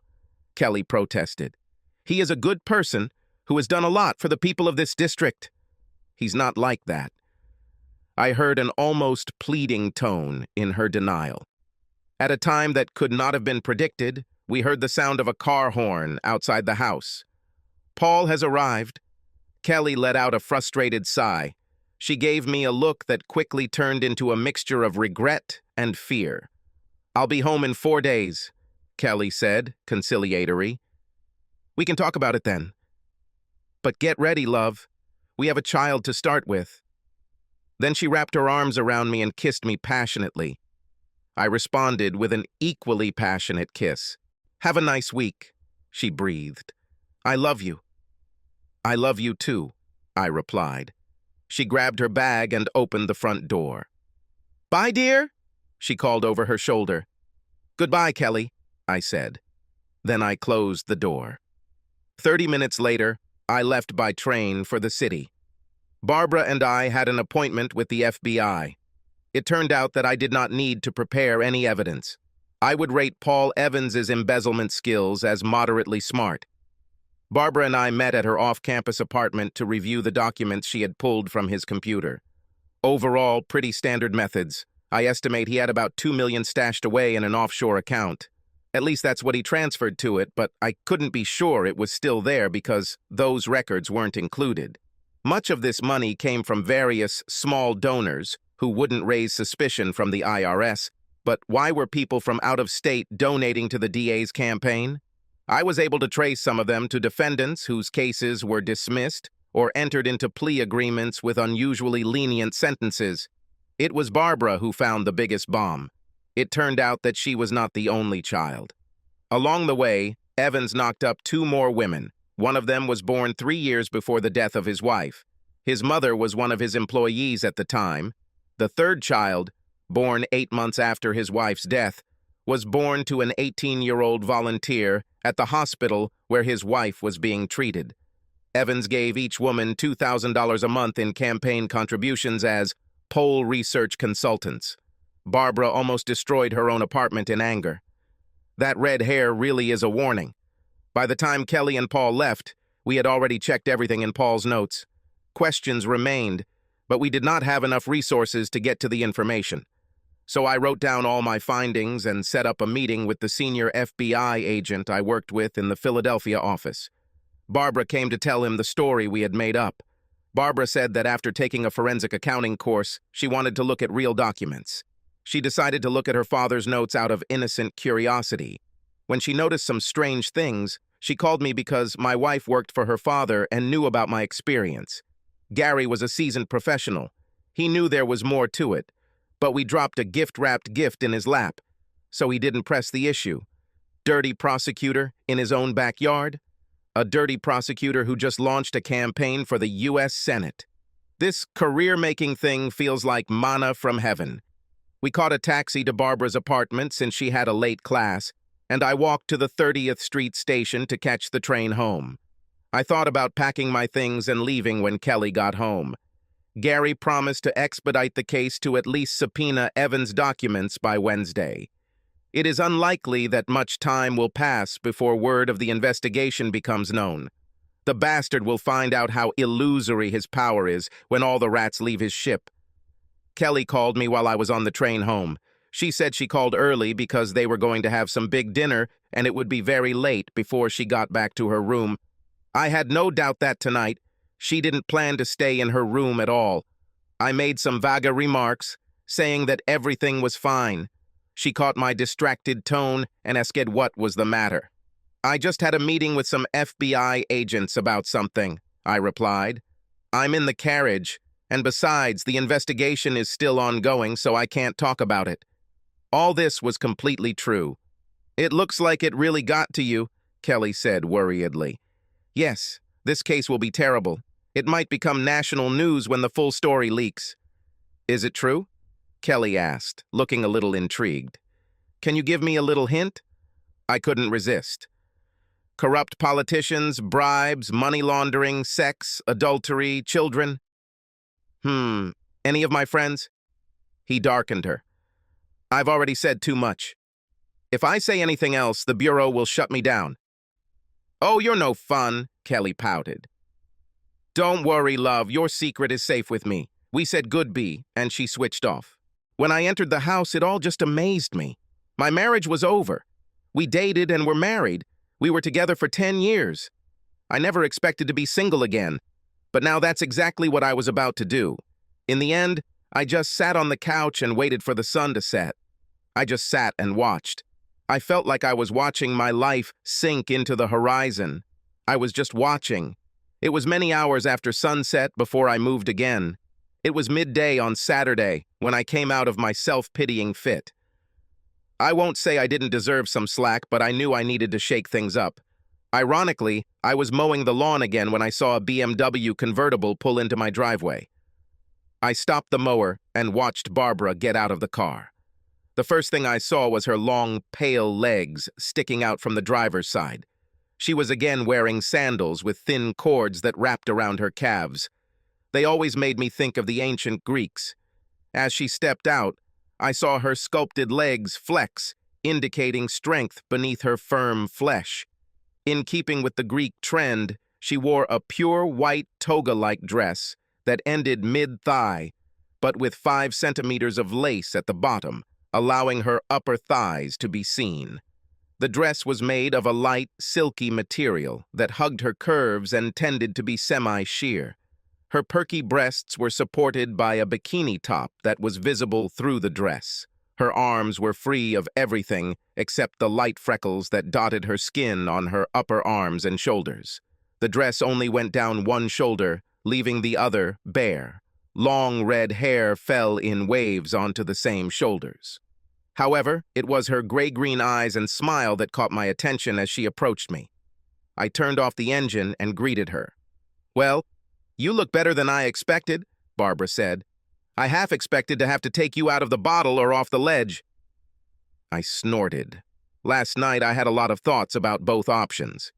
Kelly protested. "He is a good person who has done a lot for the people of this district." "He's not like that." I heard an almost pleading tone in her denial. At a time that could not have been predicted, we heard the sound of a car horn outside the house. "Paul has arrived." Kelly let out a frustrated sigh. She gave me a look that quickly turned into a mixture of regret and fear. "I'll be home in 4 days," Kelly said, conciliatory. "We can talk about it then. But get ready, love. We have a child to start with." Then she wrapped her arms around me and kissed me passionately. I responded with an equally passionate kiss. "Have a nice week," she breathed. "I love you." "I love you too," I replied. She grabbed her bag and opened the front door. "Bye, dear," she called over her shoulder. "Goodbye, Kelly," I said. Then I closed the door. 30 minutes later, I left by train for the city. Barbara and I had an appointment with the FBI. It turned out that I did not need to prepare any evidence. I would rate Paul Evans's embezzlement skills as moderately smart. Barbara and I met at her off-campus apartment to review the documents she had pulled from his computer. Overall, pretty standard methods. I estimate he had about $2 million stashed away in an offshore account. At least that's what he transferred to it, but I couldn't be sure it was still there because those records weren't included. Much of this money came from various small donors who wouldn't raise suspicion from the IRS, but why were people from out of state donating to the DA's campaign? I was able to trace some of them to defendants whose cases were dismissed or entered into plea agreements with unusually lenient sentences. It was Barbara who found the biggest bomb. It turned out that she was not the only child. Along the way, Evans knocked up 2 more women. One of them was born 3 years before the death of his wife. His mother was one of his employees at the time. The third child, born 8 months after his wife's death, was born to an 18-year-old volunteer at the hospital where his wife was being treated. Evans gave each woman $2,000 a month in campaign contributions as poll research consultants. Barbara almost destroyed her own apartment in anger. That red hair really is a warning. By the time Kelly and Paul left, we had already checked everything in Paul's notes. Questions remained, but we did not have enough resources to get to the information. So I wrote down all my findings and set up a meeting with the senior FBI agent I worked with in the Philadelphia office. Barbara came to tell him the story we had made up. Barbara said that after taking a forensic accounting course, she wanted to look at real documents. She decided to look at her father's notes out of innocent curiosity. When she noticed some strange things, she called me because my wife worked for her father and knew about my experience. Gary was a seasoned professional. He knew there was more to it, but we dropped a gift-wrapped gift in his lap, so he didn't press the issue. Dirty prosecutor in his own backyard? A dirty prosecutor who just launched a campaign for the U.S. Senate. This career-making thing feels like manna from heaven. We caught a taxi to Barbara's apartment since she had a late class, and I walked to the 30th Street station to catch the train home. I thought about packing my things and leaving when Kelly got home. Gary promised to expedite the case to at least subpoena Evans' documents by Wednesday. It is unlikely that much time will pass before word of the investigation becomes known. The bastard will find out how illusory his power is when all the rats leave his ship. Kelly called me while I was on the train home. She said she called early because they were going to have some big dinner and it would be very late before she got back to her room. I had no doubt that tonight she didn't plan to stay in her room at all. I made some vague remarks, saying that everything was fine. She caught my distracted tone and asked what was the matter. "I just had a meeting with some FBI agents about something," I replied. "I'm in the carriage, and besides, the investigation is still ongoing, so I can't talk about it." All this was completely true. "It looks like it really got to you," Kelly said worriedly. "Yes, this case will be terrible. It might become national news when the full story leaks." "Is it true?" Kelly asked, looking a little intrigued. Can you give me a little hint? I couldn't resist. Corrupt politicians, bribes, money laundering, sex, adultery, children. Any of my friends? He darkened her. I've already said too much. If I say anything else, the Bureau will shut me down. Oh, you're no fun, Kelly pouted. Don't worry, love, your secret is safe with me. We said goodbye, and she switched off. When I entered the house, it all just amazed me. My marriage was over. We dated and were married. We were together for 10 years. I never expected to be single again, but now that's exactly what I was about to do. In the end, I just sat on the couch and waited for the sun to set. I just sat and watched. I felt like I was watching my life sink into the horizon. I was just watching. It was many hours after sunset before I moved again. It was midday on Saturday when I came out of my self-pitying fit. I won't say I didn't deserve some slack, but I knew I needed to shake things up. Ironically, I was mowing the lawn again when I saw a BMW convertible pull into my driveway. I stopped the mower and watched Barbara get out of the car. The first thing I saw was her long, pale legs sticking out from the driver's side. She was again wearing sandals with thin cords that wrapped around her calves. They always made me think of the ancient Greeks. As she stepped out, I saw her sculpted legs flex, indicating strength beneath her firm flesh. In keeping with the Greek trend, she wore a pure white toga-like dress that ended mid-thigh, but with 5 centimeters of lace at the bottom, allowing her upper thighs to be seen. The dress was made of a light, silky material that hugged her curves and tended to be semi-sheer. Her perky breasts were supported by a bikini top that was visible through the dress. Her arms were free of everything except the light freckles that dotted her skin on her upper arms and shoulders. The dress only went down one shoulder, leaving the other bare. Long red hair fell in waves onto the same shoulders. However, it was her gray-green eyes and smile that caught my attention as she approached me. I turned off the engine and greeted her. Well, you look better than I expected, Barbara said. I half expected to have to take you out of the bottle or off the ledge. I snorted. Last night I had a lot of thoughts about both options.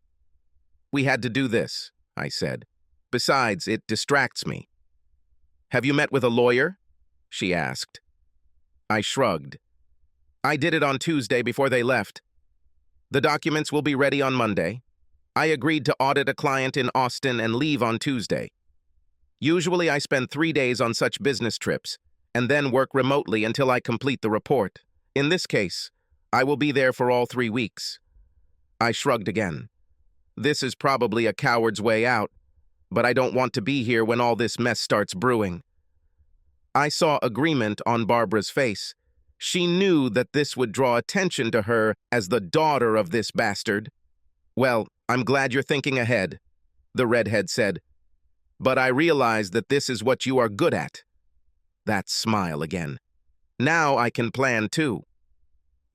We had to do this, I said. Besides, it distracts me. Have you met with a lawyer? She asked. I shrugged. I did it on Tuesday before they left. The documents will be ready on Monday. I agreed to audit a client in Austin and leave on Tuesday. Usually I spend 3 days on such business trips, and then work remotely until I complete the report. In this case, I will be there for all 3 weeks. I shrugged again. This is probably a coward's way out, but I don't want to be here when all this mess starts brewing. I saw agreement on Barbara's face. She knew that this would draw attention to her as the daughter of this bastard. Well, I'm glad you're thinking ahead, the redhead said. But I realize that this is what you are good at. That smile again. Now I can plan too.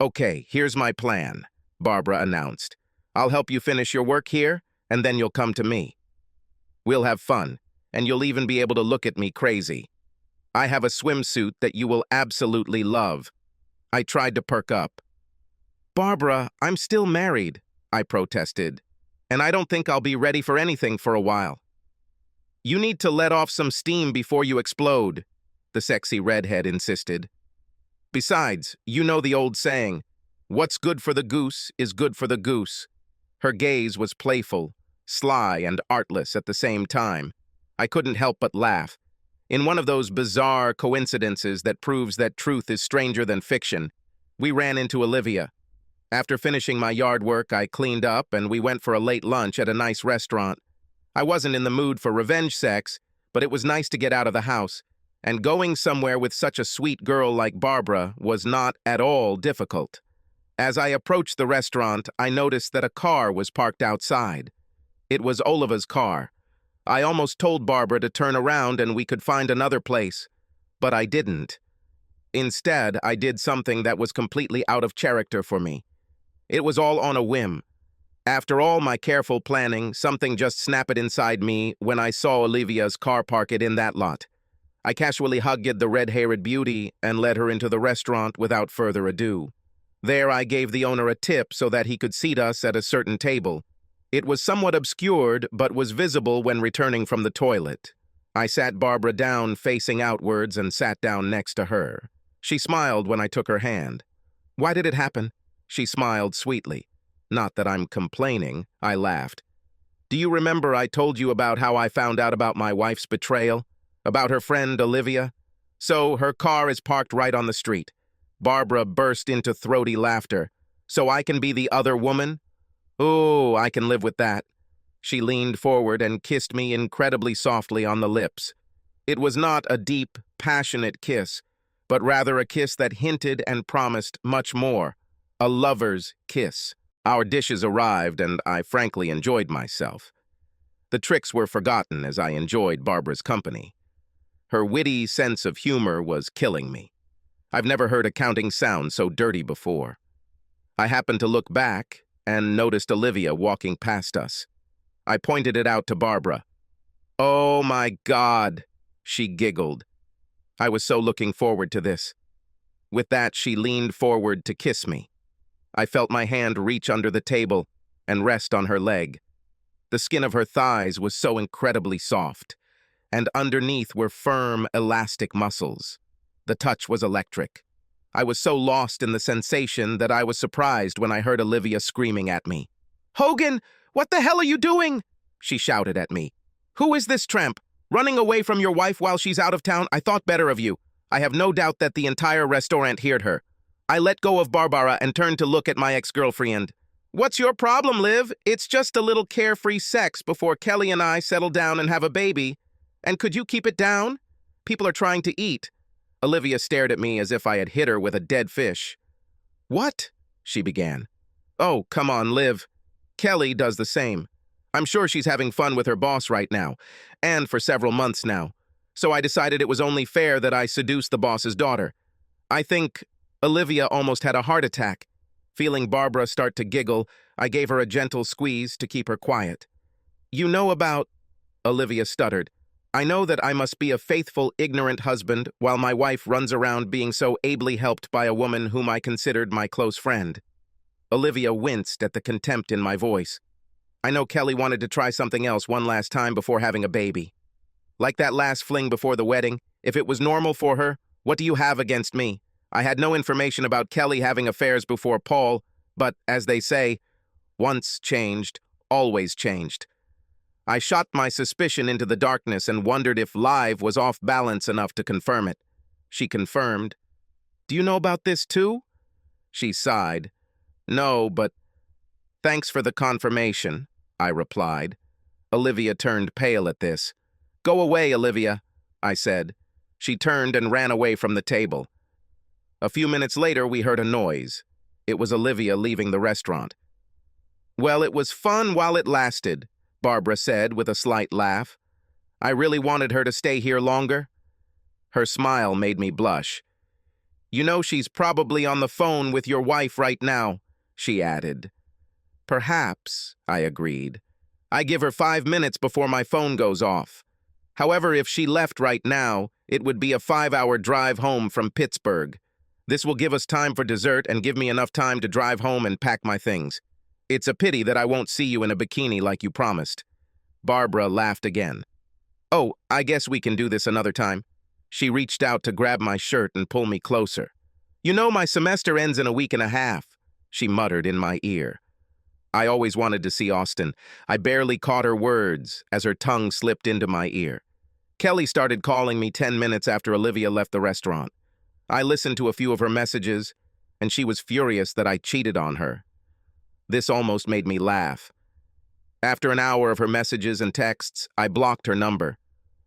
Okay, here's my plan, Barbara announced. I'll help you finish your work here, and then you'll come to me. We'll have fun, and you'll even be able to look at me crazy. I have a swimsuit that you will absolutely love. I tried to perk up. Barbara, I'm still married, I protested, and I don't think I'll be ready for anything for a while. You need to let off some steam before you explode, the sexy redhead insisted. Besides, you know the old saying, what's good for the goose is good for the goose. Her gaze was playful, sly, and artless at the same time. I couldn't help but laugh. In one of those bizarre coincidences that proves that truth is stranger than fiction, we ran into Olivia. After finishing my yard work, I cleaned up and we went for a late lunch at a nice restaurant. I wasn't in the mood for revenge sex, but it was nice to get out of the house, and going somewhere with such a sweet girl like Barbara was not at all difficult. As I approached the restaurant, I noticed that a car was parked outside. It was Oliva's car. I almost told Barbara to turn around and we could find another place, but I didn't. Instead, I did something that was completely out of character for me. It was all on a whim. After all my careful planning, something just snapped inside me when I saw Olivia's car park it in that lot. I casually hugged the red-haired beauty and led her into the restaurant without further ado. There I gave the owner a tip so that he could seat us at a certain table. It was somewhat obscured, but was visible when returning from the toilet. I sat Barbara down facing outwards and sat down next to her. She smiled when I took her hand. "Why did it happen?" She smiled sweetly. "Not that I'm complaining," I laughed. "Do you remember I told you about how I found out about my wife's betrayal? About her friend Olivia? So her car is parked right on the street." Barbara burst into throaty laughter. "So I can be the other woman? Ooh, I can live with that." She leaned forward and kissed me incredibly softly on the lips. It was not a deep, passionate kiss, but rather a kiss that hinted and promised much more. A lover's kiss. Our dishes arrived, and I frankly enjoyed myself. The tricks were forgotten as I enjoyed Barbara's company. Her witty sense of humor was killing me. I've never heard a counting sound so dirty before. I happened to look back and noticed Olivia walking past us. I pointed it out to Barbara. "Oh my God," she giggled. I was so looking forward to this. With that, she leaned forward to kiss me. I felt my hand reach under the table and rest on her leg. The skin of her thighs was so incredibly soft, and underneath were firm, elastic muscles. The touch was electric. I was so lost in the sensation that I was surprised when I heard Olivia screaming at me. "Hogan, what the hell are you doing?" she shouted at me. "Who is this tramp? Running away from your wife while she's out of town? I thought better of you." I have no doubt that the entire restaurant heard her. I let go of Barbara and turned to look at my ex-girlfriend. "What's your problem, Liv? It's just a little carefree sex before Kelly and I settle down and have a baby. And could you keep it down? People are trying to eat." Olivia stared at me as if I had hit her with a dead fish. "What?" she began. "Oh, come on, Liv. Kelly does the same. I'm sure she's having fun with her boss right now, and for several months now. So I decided it was only fair that I seduce the boss's daughter. I think Olivia almost had a heart attack. Feeling Barbara start to giggle, I gave her a gentle squeeze to keep her quiet. "You know about—" Olivia stuttered. "I know that I must be a faithful, ignorant husband while my wife runs around being so ably helped by a woman whom I considered my close friend." Olivia winced at the contempt in my voice. "I know Kelly wanted to try something else one last time before having a baby. Like that last fling before the wedding, if it was normal for her, what do you have against me? I had no information about Kelly having affairs before Paul, but, as they say, once changed, always changed." I shot my suspicion into the darkness and wondered if Live was off balance enough to confirm it. She confirmed. "Do you know about this too?" She sighed. "No, but—" "Thanks for the confirmation," I replied. Olivia turned pale at this. "Go away, Olivia," I said. She turned and ran away from the table. A few minutes later, we heard a noise. It was Olivia leaving the restaurant. "Well, it was fun while it lasted," Barbara said with a slight laugh. "I really wanted her to stay here longer." Her smile made me blush. "You know she's probably on the phone with your wife right now," she added. "Perhaps," I agreed. "I give her 5 minutes before my phone goes off. However, if she left right now, it would be a 5-hour drive home from Pittsburgh. This will give us time for dessert and give me enough time to drive home and pack my things. It's a pity that I won't see you in a bikini like you promised." Barbara laughed again. "Oh, I guess we can do this another time." She reached out to grab my shirt and pull me closer. "You know, my semester ends in a week and a half," she muttered in my ear. I always wanted to see Austin. I barely caught her words as her tongue slipped into my ear. Kelly started calling me 10 minutes after Olivia left the restaurant. I listened to a few of her messages, and she was furious that I cheated on her. This almost made me laugh. After an hour of her messages and texts, I blocked her number.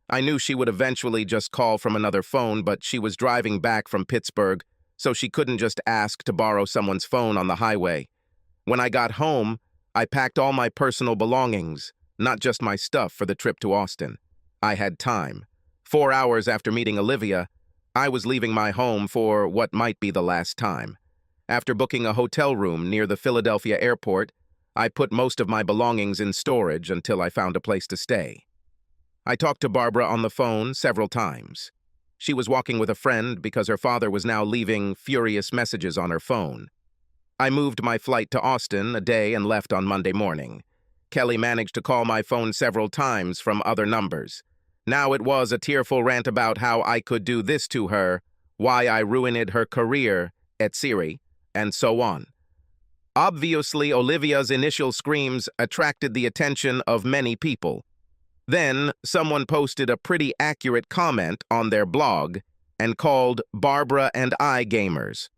I knew she would eventually just call from another phone, but she was driving back from Pittsburgh, so she couldn't just ask to borrow someone's phone on the highway. When I got home, I packed all my personal belongings, not just my stuff, for the trip to Austin. I had time. 4 hours after meeting Olivia, I was leaving my home for what might be the last time. After booking a hotel room near the Philadelphia airport, I put most of my belongings in storage until I found a place to stay. I talked to Barbara on the phone several times. She was walking with a friend because her father was now leaving furious messages on her phone. I moved my flight to Austin a day and left on Monday morning. Kelly managed to call my phone several times from other numbers. Now it was a tearful rant about how I could do this to her, why I ruined her career, etc., and so on. Obviously, Olivia's initial screams attracted the attention of many people. Then, someone posted a pretty accurate comment on their blog and called Barbara and I gamers.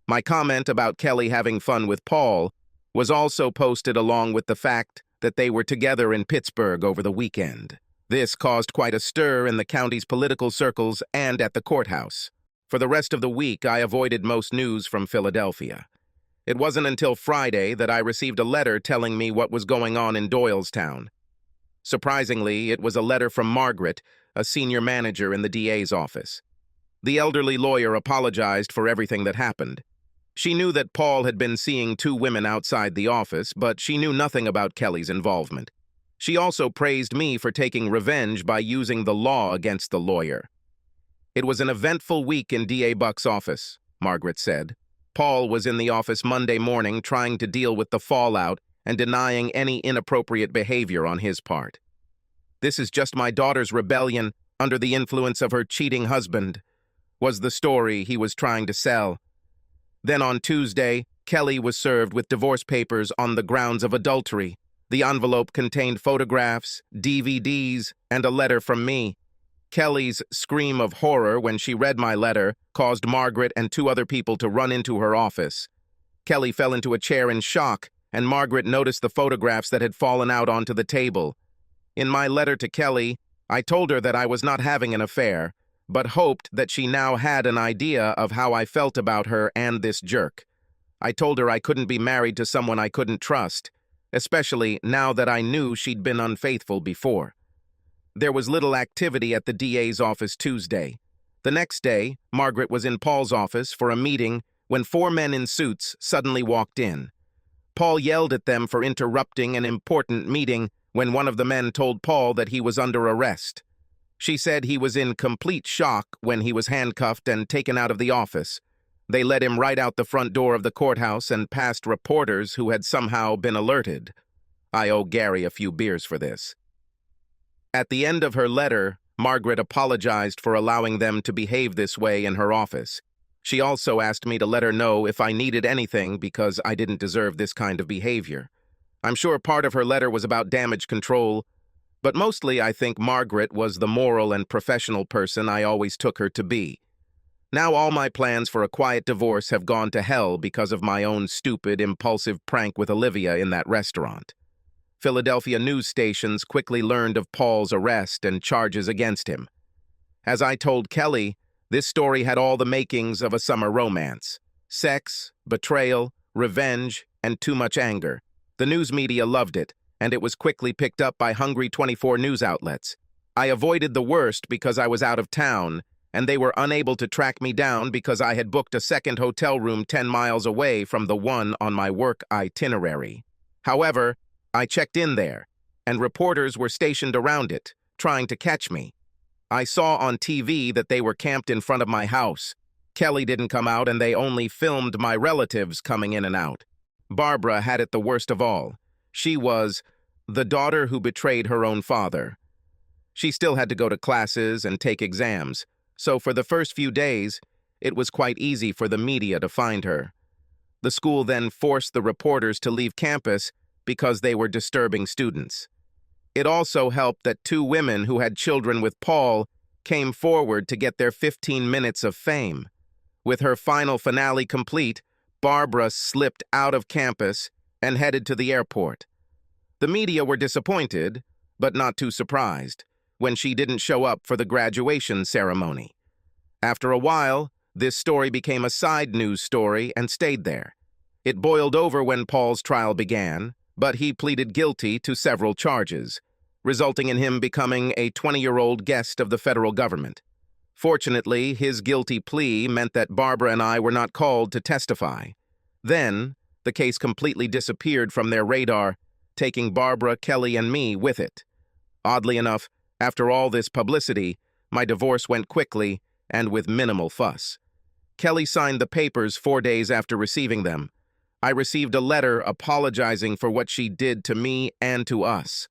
My comment about Kelly having fun with Paul was also posted along with the fact that they were together in Pittsburgh over the weekend. This caused quite a stir in the county's political circles and at the courthouse. For the rest of the week, I avoided most news from Philadelphia. It wasn't until Friday that I received a letter telling me what was going on in Doylestown. Surprisingly, it was a letter from Margaret, a senior manager in the DA's office. The elderly lawyer apologized for everything that happened. She knew that Paul had been seeing two women outside the office, but she knew nothing about Kelly's involvement. She also praised me for taking revenge by using the law against the lawyer. It was an eventful week in DA Buck's office, Margaret said. Paul was in the office Monday morning trying to deal with the fallout and denying any inappropriate behavior on his part. "This is just my daughter's rebellion under the influence of her cheating husband," was the story he was trying to sell. Then on Tuesday, Kelly was served with divorce papers on the grounds of adultery. The envelope contained photographs, DVDs, and a letter from me. Kelly's scream of horror when she read my letter caused Margaret and two other people to run into her office. Kelly fell into a chair in shock, and Margaret noticed the photographs that had fallen out onto the table. In my letter to Kelly, I told her that I was not having an affair, but hoped that she now had an idea of how I felt about her and this jerk. I told her I couldn't be married to someone I couldn't trust, especially now that I knew she'd been unfaithful before. There was little activity at the DA's office Tuesday. The next day, Margaret was in Paul's office for a meeting when four men in suits suddenly walked in. Paul yelled at them for interrupting an important meeting when one of the men told Paul that he was under arrest. She said he was in complete shock when he was handcuffed and taken out of the office. They led him right out the front door of the courthouse and past reporters who had somehow been alerted. I owe Gary a few beers for this. At the end of her letter, Margaret apologized for allowing them to behave this way in her office. She also asked me to let her know if I needed anything because I didn't deserve this kind of behavior. I'm sure part of her letter was about damage control, but mostly I think Margaret was the moral and professional person I always took her to be. Now all my plans for a quiet divorce have gone to hell because of my own stupid, impulsive prank with Olivia in that restaurant. Philadelphia news stations quickly learned of Paul's arrest and charges against him. As I told Kelly, this story had all the makings of a summer romance. Sex, betrayal, revenge, and too much anger. The news media loved it, and it was quickly picked up by hungry 24 news outlets. I avoided the worst because I was out of town, and they were unable to track me down because I had booked a second hotel room 10 miles away from the one on my work itinerary. However, I checked in there, and reporters were stationed around it, trying to catch me. I saw on TV that they were camped in front of my house. Kelly didn't come out, and they only filmed my relatives coming in and out. Barbara had it the worst of all. She was the daughter who betrayed her own father. She still had to go to classes and take exams, so for the first few days, it was quite easy for the media to find her. The school then forced the reporters to leave campus because they were disturbing students. It also helped that two women who had children with Paul came forward to get their 15 minutes of fame. With her final finale complete, Barbara slipped out of campus and headed to the airport. The media were disappointed, but not too surprised, when she didn't show up for the graduation ceremony. After a while, this story became a side news story and stayed there. It boiled over when Paul's trial began, but he pleaded guilty to several charges, resulting in him becoming a 20-year-old guest of the federal government. Fortunately, his guilty plea meant that Barbara and I were not called to testify. Then, the case completely disappeared from their radar, taking Barbara, Kelly, and me with it. Oddly enough, after all this publicity, my divorce went quickly, and with minimal fuss. Kelly signed the papers 4 days after receiving them. I received a letter apologizing for what she did to me and to us.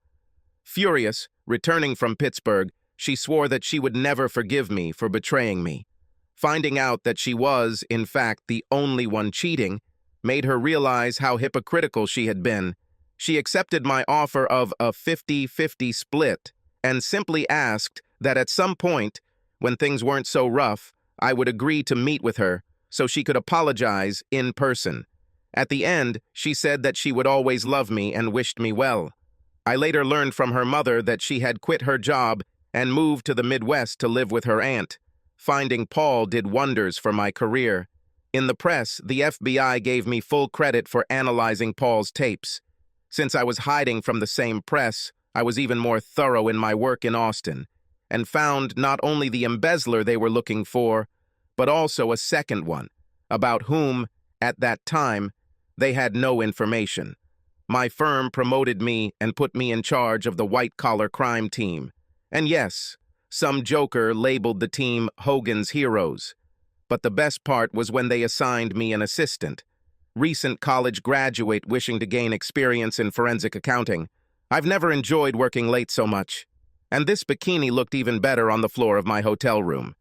Furious, returning from Pittsburgh, she swore that she would never forgive me for betraying me. Finding out that she was, in fact, the only one cheating, made her realize how hypocritical she had been. She accepted my offer of a 50-50 split and simply asked that at some point, when things weren't so rough, I would agree to meet with her so she could apologize in person. At the end, she said that she would always love me and wished me well. I later learned from her mother that she had quit her job and moved to the Midwest to live with her aunt. Finding Paul did wonders for my career. In the press, the FBI gave me full credit for analyzing Paul's tapes. Since I was hiding from the same press, I was even more thorough in my work in Austin, and found not only the embezzler they were looking for, but also a second one, about whom, at that time, they had no information. My firm promoted me and put me in charge of the white-collar crime team. And yes, some joker labeled the team Hogan's Heroes. But the best part was when they assigned me an assistant. Recent college graduate wishing to gain experience in forensic accounting. I've never enjoyed working late so much. And this bikini looked even better on the floor of my hotel room.